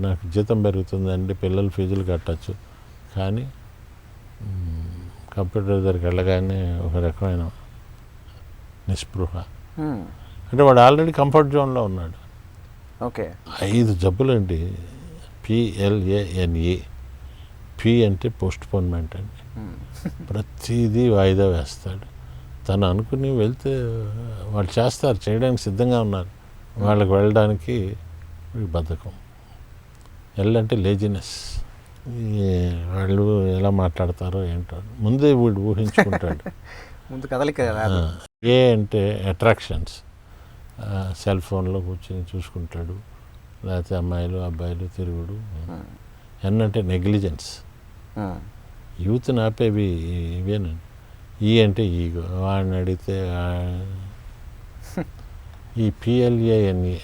నాకు జీతం పెరుగుతుందండి, పిల్లల ఫీజులు కట్టచ్చు. కానీ కంప్యూటర్ దగ్గరికి వెళ్ళగానే ఒక రకమైన నిస్పృహ. అంటే వాడు ఆల్రెడీ కంఫర్ట్ జోన్లో ఉన్నాడు. ఓకే, 5 జబ్బులండి. PLANE. పి అంటే పోస్ట్పోన్మెంట్ అండి. ప్రతిదీ వాయిదా వేస్తాడు. తను అనుకుని వెళ్తే వాళ్ళు చేస్తారు, చేయడానికి సిద్ధంగా ఉన్నారు, వాళ్ళకి వెళ్ళడానికి బద్ధకం. ఎల్ అంటే లేజినెస్. వాళ్ళు ఎలా మాట్లాడతారో ఏంటో ముందే వీడు ఊహించుకుంటాడు. ముందు కదలిక. ఏ అంటే అట్రాక్షన్స్, సెల్ ఫోన్లో కూర్చొని చూసుకుంటాడు, లేకపోతే అమ్మాయిలు అబ్బాయిలు తిరుగుడు. ఎన్ అంటే నెగ్లిజెన్స్, యూత్ని ఆపేవి ఇవేనండి. ఈ అంటే ఈగో, వాడిని అడిగితే ఈ PLANE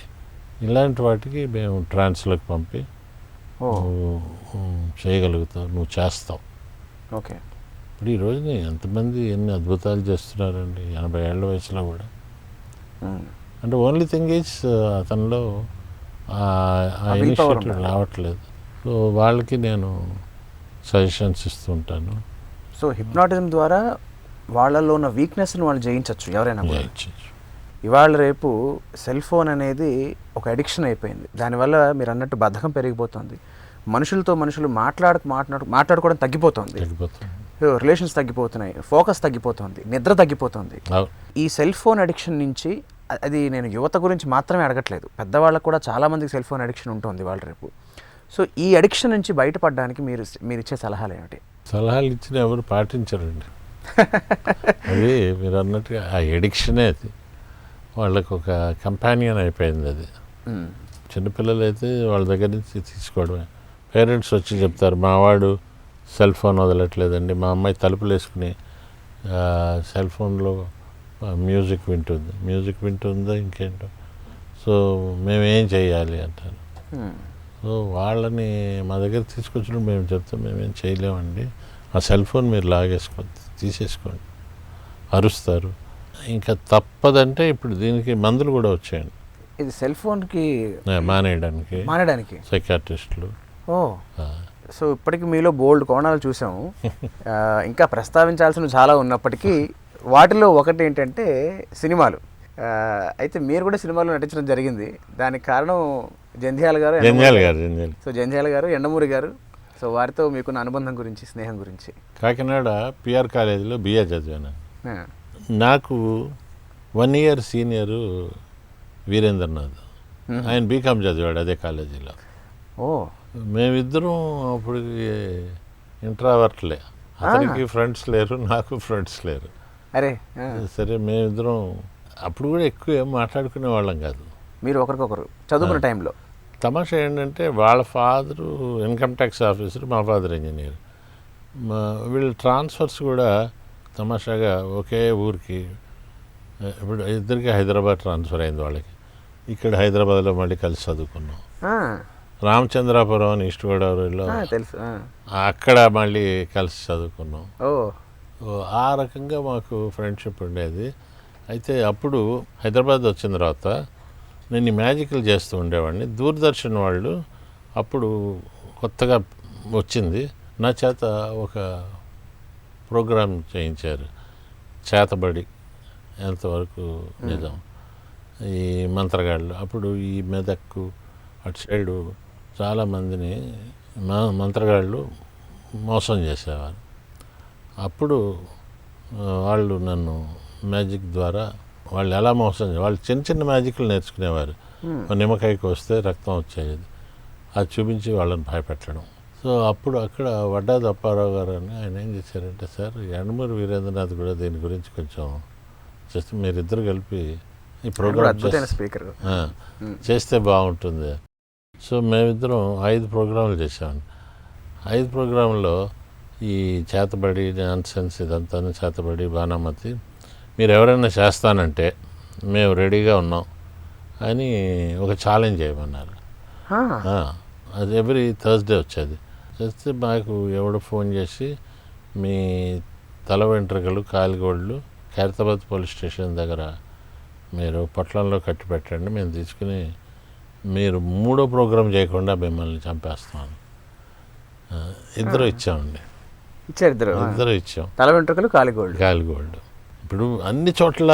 ఇలాంటి వాటికి మేము ట్రాన్స్లోకి పంపి చేయగలుగుతావు, నువ్వు చేస్తావు. ఓకే, ఇప్పుడు ఈ రోజుని ఎంతమంది ఎన్ని అద్భుతాలు చేస్తున్నారండి 80 ఏళ్ల వయసులో కూడా. అంటే ఓన్లీ థింగ్ ఈజ్ అతనిలో ఆ ఇనిషియేటివ్ రావట్లేదు. సో వాళ్ళకి నేను సజెషన్స్ ఇస్తుంటాను. సో హిప్నాటిజం ద్వారా వాళ్ళలో ఉన్న వీక్నెస్ని వాళ్ళు జయించవచ్చు ఎవరైనా. ఇవాళ రేపు సెల్ ఫోన్ అనేది ఒక అడిక్షన్ అయిపోయింది. దానివల్ల మీరు అన్నట్టు బద్ధకం పెరిగిపోతుంది, మనుషులతో మనుషులు మాట్లాడుకోవడం తగ్గిపోతుంది, రిలేషన్స్ తగ్గిపోతున్నాయి, ఫోకస్ తగ్గిపోతుంది, నిద్ర తగ్గిపోతుంది. ఈ సెల్ ఫోన్ అడిక్షన్ నుంచి, అది నేను యువత గురించి మాత్రమే అడగట్లేదు, పెద్దవాళ్ళకు కూడా చాలామందికి సెల్ ఫోన్ అడిక్షన్ ఉంటుంది వాళ్ళ రేపు. సో ఈ అడిక్షన్ నుంచి బయటపడడానికి మీరు ఇచ్చే సలహాలు ఏమిటి? సలహాలు ఇచ్చిన ఎవరు పాటించరండి. అది మీరు అన్నట్టుగా ఆ ఎడిక్షనే అది వాళ్ళకు ఒక కంపానియన్ అయిపోయింది. అది చిన్నపిల్లలు అయితే వాళ్ళ దగ్గర నుంచి తీసుకోవడమే. పేరెంట్స్ వచ్చి చెప్తారు, మా వాడు సెల్ ఫోన్ వదలట్లేదండి, మా అమ్మాయి తలుపులు వేసుకుని సెల్ ఫోన్లో మ్యూజిక్ వింటుందా ఇంకేంటో, సో మేమేం చేయాలి అంటారు. సో వాళ్ళని మా దగ్గర తీసుకొచ్చినప్పుడు మేము చెప్తాం, మేమేం చేయలేమండి, ఆ సెల్ ఫోన్ మీరు తీసేసుకోండి, అరుస్తారు. ఇంకా తప్పదంటే ఇప్పుడు దీనికి మందులు కూడా వచ్చాయండి, ఇది సెల్ ఫోన్కి మానేయడానికి సైకాట్రిస్టులు. సో ఇప్పటికి మీలో బోల్డ్ కోణాలు చూసాము. ఇంకా ప్రస్తావించాల్సిన చాలా ఉన్నప్పటికీ వాటిలో ఒకటి ఏంటంటే సినిమాలు. అయితే మీరు కూడా సినిమాలో నటించడం జరిగింది, దానికి కారణం జంధ్యాల గారు. సో జంధ్యాల గారు, ఎండమూరి గారు, సో వారితో మీకున్న అనుబంధం గురించి, స్నేహం గురించి. కాకినాడ PR కాలేజీలో BA చదివాను. నాకు 1 year సీనియరు వీరేంద్రనాథ్. ఆయన బీకామ్ చదివాడు అదే కాలేజీలో. ఓ మేమిద్దరం అప్పుడు ఇంట్రావర్ట్లే, అతనికి ఫ్రెండ్స్ లేరు, నాకు ఫ్రెండ్స్ లేరు. అరే సరే మేమిద్దరం అప్పుడు కూడా ఎక్కువ ఏం మాట్లాడుకునే వాళ్ళం కాదు. మీరు ఒకరికొకరు చదువుకున్న టైంలో తమాషా ఏంటంటే వాళ్ళ ఫాదరు ఇన్కమ్ ట్యాక్స్ ఆఫీసర్, మా ఫాదర్ ఇంజనీర్. వీళ్ళ ట్రాన్స్ఫర్స్ కూడా తమాషాగా ఒకే ఊరికి. ఇప్పుడు ఇద్దరికి హైదరాబాద్ ట్రాన్స్ఫర్ అయింది వాళ్ళకి. ఇక్కడ హైదరాబాద్లో మళ్ళీ కలిసి చదువుకున్నాం. రామచంద్రాపురం అని ఈస్ట్ గోదావరిలో తెలుసు, అక్కడ మళ్ళీ కలిసి చదువుకున్నాం. ఓ ఆ రకంగా మాకు ఫ్రెండ్షిప్ ఉండేది. అయితే అప్పుడు హైదరాబాద్ వచ్చిన తర్వాత నేను ఈ మ్యాజిక్లు చేస్తూ ఉండేవాడిని. దూరదర్శన్ వాళ్ళు అప్పుడు కొత్తగా వచ్చింది, నా చేత ఒక ప్రోగ్రాం చేయించారు, చేతబడి ఎంతవరకు నిజం, ఈ మంత్రగాళ్ళు. అప్పుడు ఈ మెదక్కు అటు సైడు చాలామందిని మంత్రగాళ్ళు మోసం చేసేవారు. అప్పుడు వాళ్ళు నన్ను మ్యాజిక్ ద్వారా వాళ్ళు ఎలా మోసం వాళ్ళు చిన్న చిన్న మ్యాజిక్లు నేర్చుకునేవారు. నిమ్మకాయకి వస్తే రక్తం వచ్చేది, అది చూపించి వాళ్ళని భయపెట్టడం. సో అప్పుడు అక్కడ వడ్డాది అప్పారావు గారు అని ఆయన ఏం చేశారంటే, సార్ యండమూరి వీరేంద్రనాథ్ కూడా దీని గురించి కొంచెం చేస్తే మీరిద్దరు కలిపి ఈ ప్రోగ్రామ్ చేస్తే బాగుంటుంది. సో మేమిద్దరం 5 ప్రోగ్రాములు చేసామండి. 5 ప్రోగ్రాంలో ఈ చేతబడి నాన్సెన్స్ ఇదంతా చేతబడి బాణామతి మీరు ఎవరైనా చేస్తానంటే మేము రెడీగా ఉన్నాం అని ఒక ఛాలెంజ్ చేయమన్నారు. అది ఎవ్రీ థర్స్డే వచ్చేది. చేస్తే మాకు ఎవడో ఫోన్ చేసి మీ తల వెంట్రుకలు కాలిగోళ్ళు ఖైరతాబాద్ పోలీస్ స్టేషన్ దగ్గర మీరు పొట్లంలో కట్టి పెట్టండి, మేము తీసుకుని మీరు 3వ ప్రోగ్రాం చేయకుండా మిమ్మల్ని చంపేస్తామని. ఇద్దరు ఇచ్చామండి, ఇద్దరు ఇచ్చాం. తల వెంట్రుకలు కాలిగోల్డ్. ఇప్పుడు అన్ని చోట్ల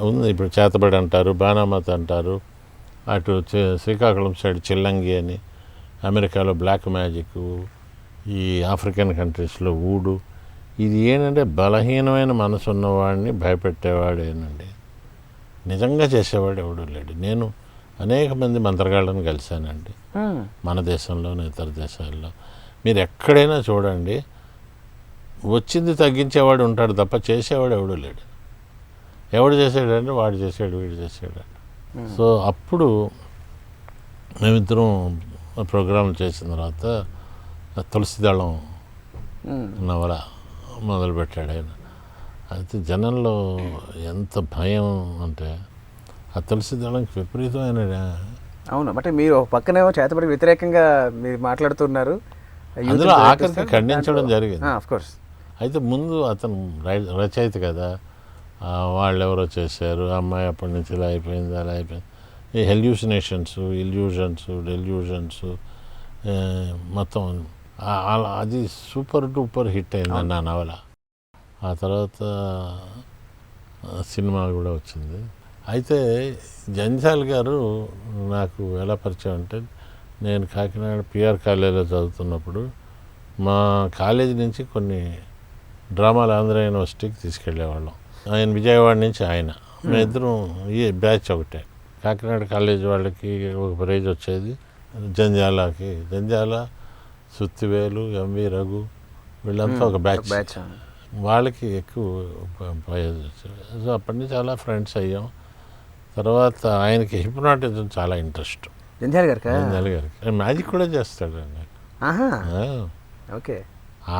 ఉంది. ఇప్పుడు చేతబడి అంటారు, బాణామతి అంటారు, అటు శ్రీకాకుళం సైడ్ చిల్లంగి అని, అమెరికాలో బ్లాక్ మ్యాజిక్, ఈ ఆఫ్రికన్ కంట్రీస్లో ఊడు. ఇది ఏంటంటే బలహీనమైన మనసు ఉన్నవాడిని భయపెట్టేవాడేనండి, నిజంగా చేసేవాడు ఎవడు లేడు. నేను అనేక మంది మంత్రగాళ్ళని కలిశానండి, మన దేశంలోని ఇతర దేశాల్లో. మీరు ఎక్కడైనా చూడండి, వచ్చింది తగ్గించేవాడు ఉంటాడు తప్ప చేసేవాడు ఎవడు లేడు. ఎవడు చేసాడంటే వాడు చేసాడు, వీడు చేసాడు. సో అప్పుడు మేమిద్దరం ప్రోగ్రాం చేసిన తర్వాత తులసిదళం నవల మొదలుపెట్టాడు ఆయన. అయితే జనంలో ఎంత భయం అంటే ఆ తులసిదళంకి విపరీతమైన. అవును, అంటే మీరు పక్కనేమో చేతబడి వ్యతిరేకంగా మీరు మాట్లాడుతున్నారు, అందులో ఆఖరికి ఖండించడం జరిగింది. ఆఫ్కోర్స్. అయితే ముందు అతను రచయిత కదా, వాళ్ళు ఎవరో చేశారు, అమ్మాయి అప్పటి నుంచి ఇలా అయిపోయింది, అలా అయిపోయింది, ఈ హెల్యూసినేషన్స్, డెల్యూషన్స్ మొత్తం అది సూపర్ డూపర్ హిట్ అయింది నా నవల. ఆ తర్వాత సినిమా కూడా వచ్చింది. అయితే జంజాల్ గారు నాకు ఎలా పరిచయం అంటే, నేను కాకినాడ పిఆర్ కాలేజీలో చదువుతున్నప్పుడు మా కాలేజీ నుంచి కొన్ని డ్రామాలు ఆంధ్ర యూనివర్సిటీకి తీసుకెళ్ళేవాళ్ళం. ఆయన విజయవాడ నుంచి ఆయన, మేమిద్దరం ఈ బ్యాచ్ ఒకటే. కాకినాడ కాలేజీ వాళ్ళకి ఒక ప్రైజ్ వచ్చేది, జంజాల, సుత్తివేలు, ఎంవి రఘు వీళ్ళంతా ఒక బ్యాచ్, వాళ్ళకి ఎక్కువ ప్రైజ్ వచ్చేది. సో అప్పటి నుంచి చాలా ఫ్రెండ్స్ అయ్యాం. తర్వాత ఆయనకి హిప్నాటిజం చాలా ఇంట్రెస్ట్. జంజాల్ గారికి మ్యాజిక్ కూడా చేస్తాడు ఆయన. ఓకే.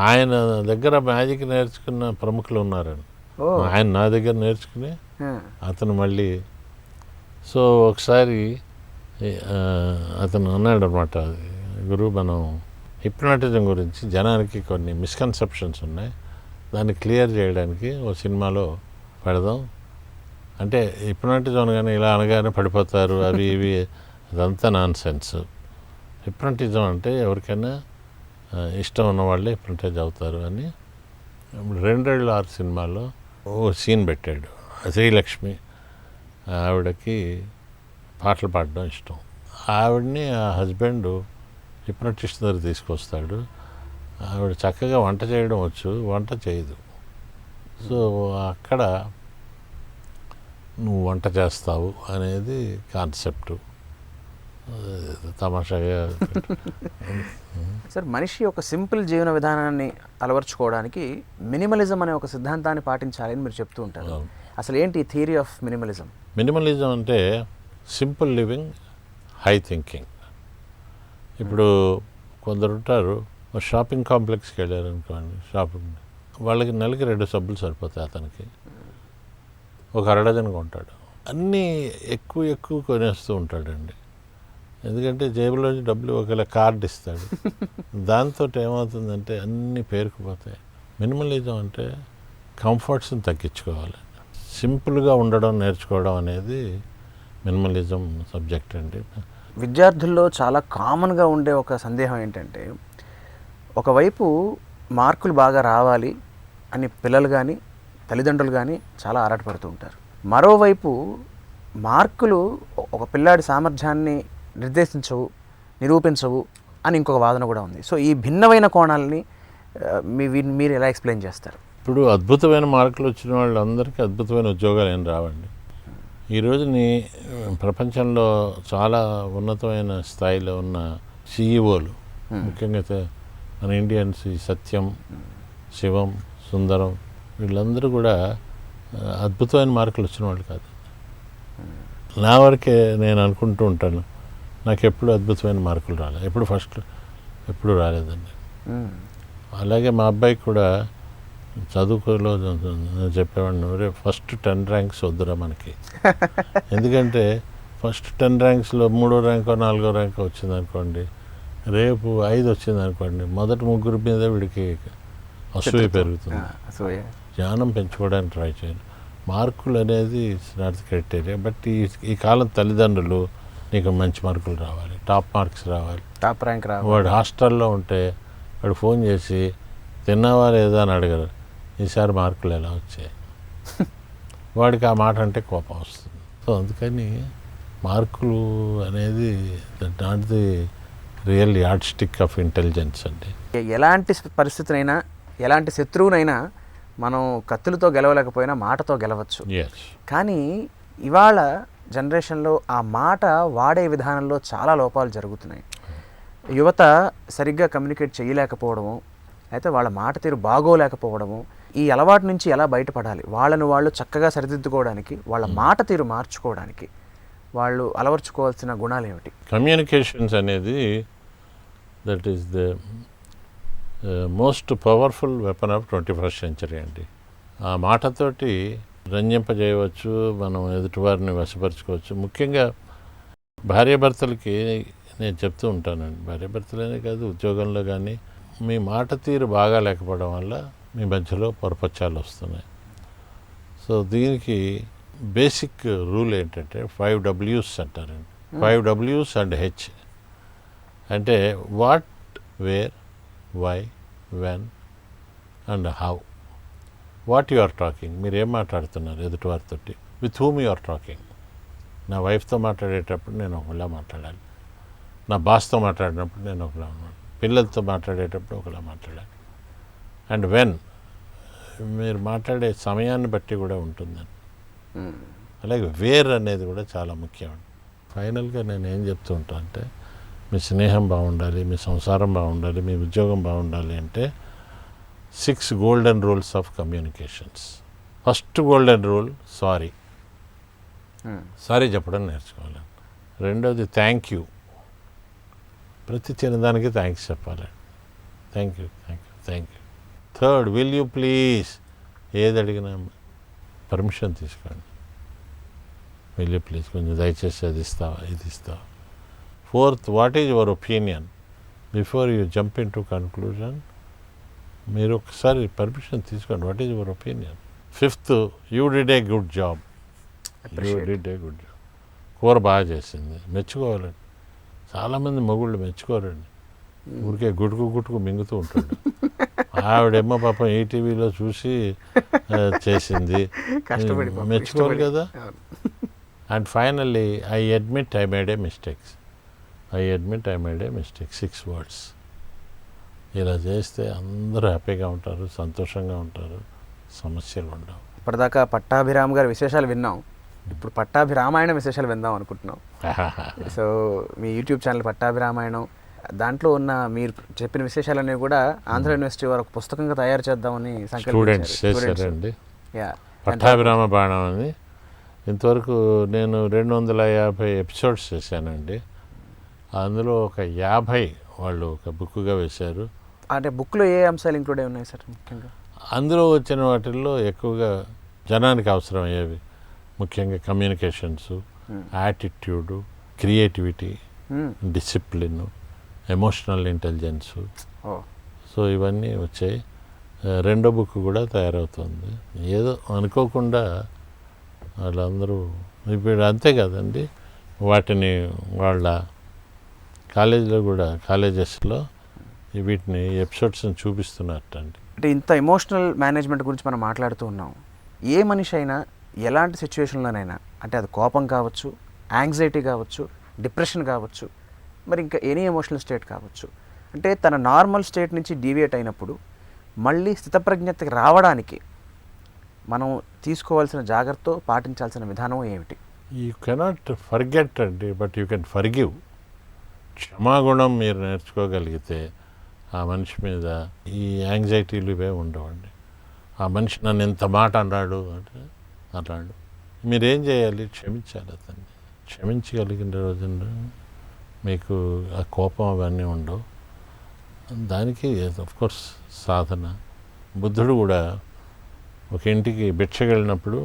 ఆయన దగ్గర మ్యాజిక్ నేర్చుకున్న ప్రముఖులు ఉన్నారండి. ఆయన నా దగ్గర నేర్చుకుని అతను మళ్ళీ. సో ఒకసారి అతను అన్నాడు అనమాట, గురువు మనం హిప్నాటిజం గురించి జనానికి కొన్ని మిస్కన్సెప్షన్స్ ఉన్నాయి, దాన్ని క్లియర్ చేయడానికి ఓ సినిమాలో పెడదాం. అంటే హిప్నాటిజం అనగానే ఇలా అనగానే పడిపోతారు అవి ఇవి, అదంతా నాన్ సెన్స్. హిప్నాటిజం అంటే ఎవరికైనా ఇష్టం ఉన్నవాళ్ళే హిప్నటైజ్ అవుతారు అని 2 సినిమాలో ఓ సీన్ పెట్టాడు. శ్రీలక్ష్మి ఆవిడకి పాటలు పాడడం ఇష్టం. ఆవిడని ఆ హస్బెండ్ హిప్నటిస్ట్ దగ్గర తీసుకొస్తాడు. ఆవిడ చక్కగా వంట చేయడం వచ్చు, వంట చేయదు. సో అక్కడ నువ్వు వంట చేస్తావు అనేది కాన్సెప్టు. తమాషాగా సార్, మనిషి ఒక సింపుల్ జీవన విధానాన్ని అలవర్చుకోవడానికి మినిమలిజం అనే ఒక సిద్ధాంతాన్ని పాటించాలి అని మీరు చెప్తూ ఉంటారు. అసలు ఏంటి థియరీ ఆఫ్ మినిమలిజం? మినిమలిజం అంటే సింపుల్ లివింగ్, హై థింకింగ్. ఇప్పుడు కొందరు ఉంటారు, షాపింగ్ కాంప్లెక్స్కి వెళ్ళారు అనుకోండి, షాపింగ్ వాళ్ళకి నెలకి 2 సబ్బులు సరిపోతాయి, అతనికి ఒక అరడజన్ కొంటాడు. అన్నీ ఎక్కువ కొనేస్తూ ఉంటాడండి. ఎందుకంటే జేబులోంచి డబ్బులు ఒకవేళ కార్డు ఇస్తాడు, దాంతో ఏమవుతుందంటే అన్నీ పేరుకుపోతాయి. మినిమలిజం అంటే కంఫర్ట్స్ని తగ్గించుకోవాలి, సింపుల్గా ఉండడం నేర్చుకోవడం అనేది మినిమలిజం సబ్జెక్ట్ అండి. విద్యార్థుల్లో చాలా కామన్గా ఉండే ఒక సందేహం ఏంటంటే, ఒకవైపు మార్కులు బాగా రావాలి అని పిల్లలు కానీ తల్లిదండ్రులు కానీ చాలా ఆరాటపడుతూ ఉంటారు. మరోవైపు మార్కులు ఒక పిల్లాడి సామర్థ్యాన్ని నిర్దేశించవు, నిరూపించవు అని ఇంకొక వాదన కూడా ఉంది. సో ఈ భిన్నమైన కోణాలని మీరు ఎలా ఎక్స్ప్లెయిన్ చేస్తారు? ఇప్పుడు అద్భుతమైన మార్కులు వచ్చిన వాళ్ళందరికీ అద్భుతమైన ఉద్యోగాలు ఏం రావండి. ఈరోజు ప్రపంచంలో చాలా ఉన్నతమైన స్థాయిలో ఉన్న సిఈఓలు, ముఖ్యంగా మన ఇండియన్స్, సత్యం, శివం, సుందరం, వీళ్ళందరూ కూడా అద్భుతమైన మార్కులు వచ్చిన వాళ్ళు కాదు. నా వరకే నేను అనుకుంటూ ఉంటాను, నాకు ఎప్పుడు అద్భుతమైన మార్కులు రాలేదు, ఎప్పుడు ఫస్ట్ ఎప్పుడు రాలేదండి. అలాగే మా అబ్బాయికి కూడా చదువుకోలో చెప్పేవాడిని, ఫస్ట్ 10 ర్యాంక్స్ వద్దురా మనకి. ఎందుకంటే ఫస్ట్ 10 ర్యాంక్స్లో 3వ ర్యాంకో 4వ ర్యాంకో వచ్చింది అనుకోండి, రేపు 5 వచ్చింది అనుకోండి, మొదటి 3 మీద వీడికి అసూయ పెరుగుతుంది. జ్ఞానం పెంచుకోవడానికి ట్రై చేయండి. మార్కులు అనేది నాట్ ది క్రైటీరియా. బట్ ఈ కాలం తల్లిదండ్రులు నీకు మంచి మార్కులు రావాలి, టాప్ మార్క్స్ రావాలి, టాప్ ర్యాంక్ రావాలి. వాడు హాస్టల్లో ఉంటే వాడు ఫోన్ చేసి తిన్నావా లేదా అని అడగరు, ఈసారి మార్కులు ఎలా వచ్చాయి. వాడికి ఆ మాట అంటే కోపం వస్తుంది. సో అందుకని మార్కులు అనేది not the real yard stick of intelligence అండి. ఎలాంటి పరిస్థితినైనా, ఎలాంటి శత్రువునైనా మనం కత్తులతో గెలవలేకపోయినా మాటతో గెలవచ్చు. కానీ ఇవాళ జనరేషన్లో ఆ మాట వాడే విధానంలో చాలా లోపాలు జరుగుతున్నాయి. యువత సరిగ్గా కమ్యూనికేట్ చేయలేకపోవడము, అయితే వాళ్ళ మాట తీరు బాగోలేకపోవడము, ఈ అలవాటు నుంచి ఎలా బయటపడాలి, వాళ్ళను వాళ్ళు చక్కగా సరిదిద్దుకోవడానికి, వాళ్ళ మాట తీరు మార్చుకోవడానికి వాళ్ళు అలవర్చుకోవాల్సిన గుణాలు ఏమిటి? కమ్యూనికేషన్స్ అనేది that is the most powerful weapon of 21st century అండి. ఆ మాటతోటి రంజింపజేయవచ్చు, మనం ఎదుటివారిని వశపరచుకోవచ్చు. ముఖ్యంగా భార్యాభర్తలకి నేను చెప్తూ ఉంటానండి, భార్యాభర్తలనే కాదు ఉద్యోగంలో కానీ, మీ మాట తీరు బాగా లేకపోవడం వల్ల మీ మధ్యలో పొరపచ్చాలు వస్తున్నాయి. సో దీనికి బేసిక్ రూల్ ఏంటంటే 5 W's అంటారండి. 5 W's అండ్ H అంటే what, where, why, when and how. What you are talking, మీరు ఏం మాట్లాడుతున్నారు ఎదుటివారితోటి, with whom you are talking. నా వైఫ్తో మాట్లాడేటప్పుడు నేను ఒకలా మాట్లాడాలి, నా బాస్తో మాట్లాడినప్పుడు నేను ఒకలా ఉన్నాను, పిల్లలతో మాట్లాడేటప్పుడు ఒకలా మాట్లాడాలి. అండ్ వెన్, మీరు మాట్లాడే సమయాన్ని బట్టి కూడా ఉంటుందని. అలాగే వేర్ అనేది కూడా చాలా ముఖ్యం. ఫైనల్గా నేను ఏం చెప్తూ ఉంటాను అంటే, మీ స్నేహం బాగుండాలి, మీ సంసారం బాగుండాలి, మీ ఉద్యోగం బాగుండాలి అంటే 6 golden rules of communications. First golden rule sorry, sorry చెప్పడం నేర్చుకోవాలి. రెండవది థ్యాంక్ యూ, ప్రతి చిన్నదానికి థ్యాంక్స్ చెప్పాలి, thank you thank you thank you. Third, will you please, ఏది అడిగినా పర్మిషన్ తీసుకోండి, విల్ యూ ప్లీజ్ కొంచెం దయచేసి అది ఇస్తావా, ఇది ఇస్తావా. Fourth, what is your opinion, before you jump in to conclusion మీరు ఒకసారి పర్మిషన్ తీసుకోండి, what is your opinion. Fifth, you did a good job, you did a good job. కూర బాగా చేసింది, మెచ్చుకోవాలండి. చాలామంది మొగుళ్ళు మెచ్చుకోరండి, ఊరికే గుట్టుకు మింగుతూ ఉంటాడు. ఆవిడేమో పాపం ఈటీవీలో చూసి చేసింది, మెచ్చుకోవాలి కదా. And finally, I admit I made A mistakes, I admit I made A mistake. 6 words. ఇలా చేస్తే అందరూ హ్యాపీగా ఉంటారు, సంతోషంగా ఉంటారు, సమస్యలు ఉండవు. ఇప్పటిదాకా పట్టాభిరామ్ గారి విశేషాలు విన్నాం. ఇప్పుడు పట్టాభిరామాయణ విశేషాలు విందాం అనుకుంటున్నాం. సో మీ యూట్యూబ్ ఛానల్ పట్టాభిరామాయణం, దాంట్లో ఉన్న మీరు చెప్పిన విశేషాలన్నీ కూడా ఆంధ్ర యూనివర్సిటీ వారు ఒక పుస్తకంగా తయారు చేద్దామని స్టూడెంట్స్ చేశారండి. పట్టాభిరామ బాణం అని. ఇంతవరకు నేను 250 ఎపిసోడ్స్ చేశానండి. అందులో ఒక 50 వాళ్ళు ఒక బుక్గా వేశారు. అంటే బుక్లో ఏ అంశాలు ఇంక్లూడ్ అయి ఉన్నాయి సార్ ముఖ్యంగా? అందులో వచ్చిన వాటిల్లో ఎక్కువగా జనానికి అవసరమయ్యేవి, ముఖ్యంగా communications, attitude, creativity, discipline, emotional intelligence. So ఇవన్నీ వచ్చాయి. రెండో బుక్ కూడా తయారవుతుంది. ఏదో అనుకోకుండా వాళ్ళందరూ ఇప్పుడు అంతే కదండి, వాటిని వాళ్ళ కాలేజీలో కూడా కాలేజెస్లో వీటిని ఎపిసోడ్స్ని చూపిస్తున్నట్టండి. అంటే ఇంత ఎమోషనల్ మేనేజ్మెంట్ గురించి మనం మాట్లాడుతూ ఉన్నాం. ఏ మనిషి అయినా ఎలాంటి సిచ్యువేషన్లోనైనా, అంటే అది కోపం కావచ్చు, యాంగ్జైటీ కావచ్చు, డిప్రెషన్ కావచ్చు, మరి ఇంకా ఎనీ ఎమోషనల్ స్టేట్ కావచ్చు, అంటే తన నార్మల్ స్టేట్ నుంచి డీవియేట్ అయినప్పుడు మళ్ళీ స్థితప్రజ్ఞతకి రావడానికి మనం తీసుకోవాల్సిన జాగ్రత్త, పాటించాల్సిన విధానం ఏమిటి? యూ కెనాట్ ఫర్గెట్ అండి, బట్ యూ కెన్ ఫర్గివ్. క్షమాగుణం మీరు నేర్చుకోగలిగితే ఆ మనిషి మీద ఈ యాంగ్జైటీలు ఇవే ఉండవండి. ఆ మనిషి నన్ను ఇంత మాట అన్నాడు అంటే అన్నాడు, మీరేం చేయాలి? క్షమించాలి అతన్ని. క్షమించగలిగిన రోజున మీకు ఆ కోపం అవన్నీ ఉండవు. దానికి కోర్స్ సాధన. బుద్ధుడు కూడా ఒక ఇంటికి భిక్షకి వెళ్ళినప్పుడు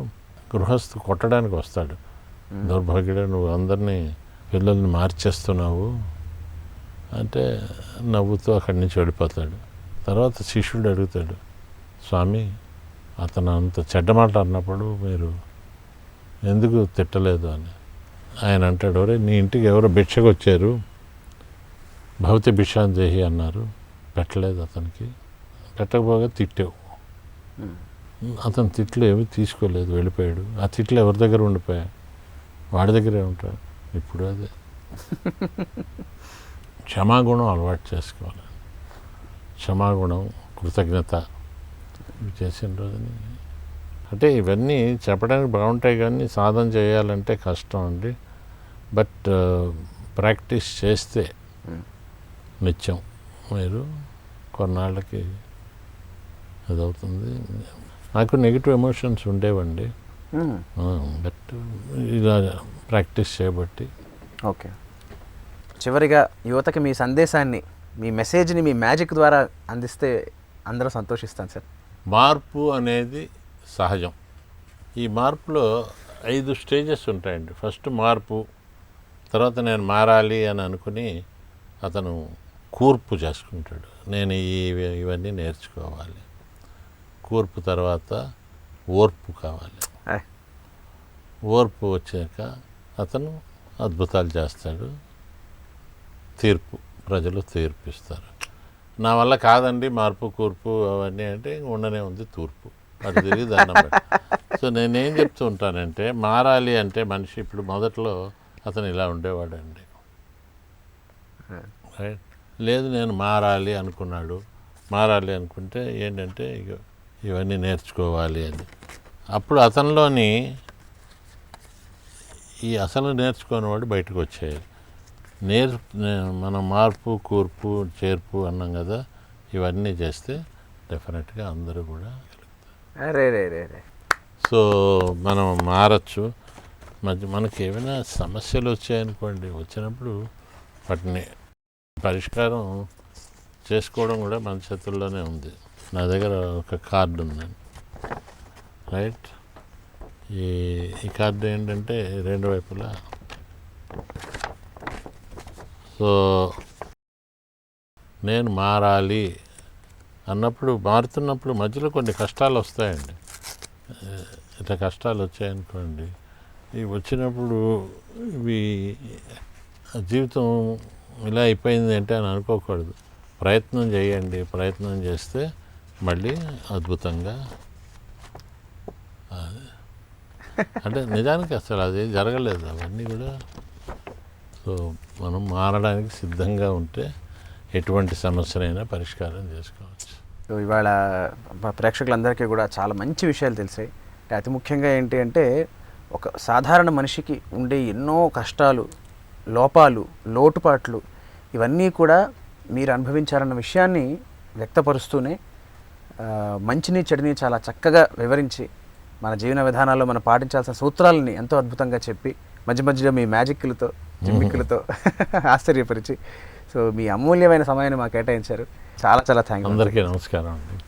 గృహస్థు కొట్టడానికి వస్తాడు. దౌర్భాగ్యుడు, నువ్వు అందరినీ పిల్లల్ని మార్చేస్తున్నావు అంటే నవ్వుతూ అక్కడి నుంచి వెళ్ళిపోతాడు. తర్వాత శిష్యుడు అడుగుతాడు, స్వామి అతను అంత చెడ్డ మాట అన్నప్పుడు మీరు ఎందుకు తిట్టలేదు అని. ఆయన అంటాడు, ఒరే నీ ఇంటికి ఎవరో భిక్షకు వచ్చారు, భవతి భిక్షాందేహి అన్నారు, పెట్టలేదు అతనికి, పెట్టకపోగా తిట్టావు. అతను తిట్లు ఏమీ తీసుకోలేదు, వెళ్ళిపోయాడు. ఆ తిట్లు ఎవరి దగ్గర ఉండిపోయాయి? వాడి దగ్గరే ఉంటాడు. ఇప్పుడు అదే క్షమాగుణం అలవాటు చేసుకోవాలి. క్షమాగుణం, కృతజ్ఞత చేసిన రోజుని. అంటే ఇవన్నీ చెప్పడానికి బాగుంటాయి కానీ సాధన చేయాలంటే కష్టం అండి. బట్ ప్రాక్టీస్ చేస్తే నిత్యం మీరు కొన్నాళ్ళకి అదవుతుంది. నాకు నెగిటివ్ ఎమోషన్స్ ఉండేవండి, బట్ ఇలా ప్రాక్టీస్ చేయబట్టి. ఓకే, చివరిగా యువతకి మీ సందేశాన్ని, మీ మెసేజ్ని మీ మ్యాజిక్ ద్వారా అందిస్తే అందరూ సంతోషిస్తాను సార్. మార్పు అనేది సహజం. ఈ మార్పులో 5 స్టేజెస్ ఉంటాయండి. ఫస్ట్ మార్పు, తర్వాత నేను మారాలి అని అనుకుని అతను కూర్పు చేసుకుంటాడు, నేను ఇవన్నీ నేర్చుకోవాలి. కూర్పు తర్వాత ఓర్పు కావాలి. ఓర్పు వచ్చాక అతను అద్భుతాలు చేస్తాడు. తీర్పు, ప్రజలు తీర్పిస్తారు. నా వల్ల కాదండి మార్పు కూర్పు అవన్నీ అంటే ఉండనే ఉంది తూర్పు, అటు తిరిగి దండం పెట్టి. సో నేనేం చెప్తూ ఉంటానంటే, మారాలి అంటే మనిషి ఇప్పుడు మొదట్లో అతను ఇలా ఉండేవాడండి, రైట్? లేదు నేను మారాలి అనుకున్నాడు. మారాలి అనుకుంటే ఏంటంటే ఇవన్నీ నేర్చుకోవాలి అని. అప్పుడు అతనిలోని ఈ అసలు నేర్చుకునేవాడు బయటకు వచ్చేయాలి. మనం మార్పు కూర్పు చేర్పు అన్నాం కదా, ఇవన్నీ చేస్తే డెఫినెట్గా అందరూ కూడా గెలుగుతారు. సో మనం మారచ్చు. మనకి ఏమైనా సమస్యలు వచ్చాయనుకోండి, వచ్చినప్పుడు వాటిని పరిష్కారం చేసుకోవడం కూడా మన చేతుల్లోనే ఉంది. నా దగ్గర ఒక కార్డు ఉందండి, రైట్? ఈ కార్డు ఏంటంటే రెండు వైపులా. సో నేను మారాలి అన్నప్పుడు, మారుతున్నప్పుడు మధ్యలో కొన్ని కష్టాలు వస్తాయండి. ఇట్లా కష్టాలు వచ్చాయనుకోండి, ఇవి వచ్చినప్పుడు ఇవి జీవితం ఇలా అయిపోయింది అంటే అని అనుకోకూడదు. ప్రయత్నం చేయండి. ప్రయత్నం చేస్తే మళ్ళీ అద్భుతంగా, అంటే నిజానికి అసలు అది జరగలేదు అవన్నీ కూడా. సో మనం మారడానికి సిద్ధంగా ఉంటే ఎటువంటి సమస్యనైనా పరిష్కారం చేసుకోవచ్చు. సో ఇవాళ ప్రేక్షకులందరికీ కూడా చాలా మంచి విషయాలు తెలిసాయి. అతి ముఖ్యంగా ఏంటి అంటే, ఒక సాధారణ మనిషికి ఉండే ఎన్నో కష్టాలు, లోపాలు, లోటుపాట్లు ఇవన్నీ కూడా మీరు అనుభవించారన్న విషయాన్ని వ్యక్తపరుస్తూనే మంచిని చెడుని చాలా చక్కగా వివరించి మన జీవన విధానాల్లో మనం పాటించాల్సిన సూత్రాలని ఎంతో అద్భుతంగా చెప్పి మధ్య మధ్యలో మీ మ్యాజిక్లతో జిమ్మిక్కులతో ఆశ్చర్యపరిచి సో మీ అమూల్యమైన సమయాన్ని మాకు కేటాయించారు. చాలా చాలా థ్యాంక్ యూ. అందరికీ నమస్కారం అండి.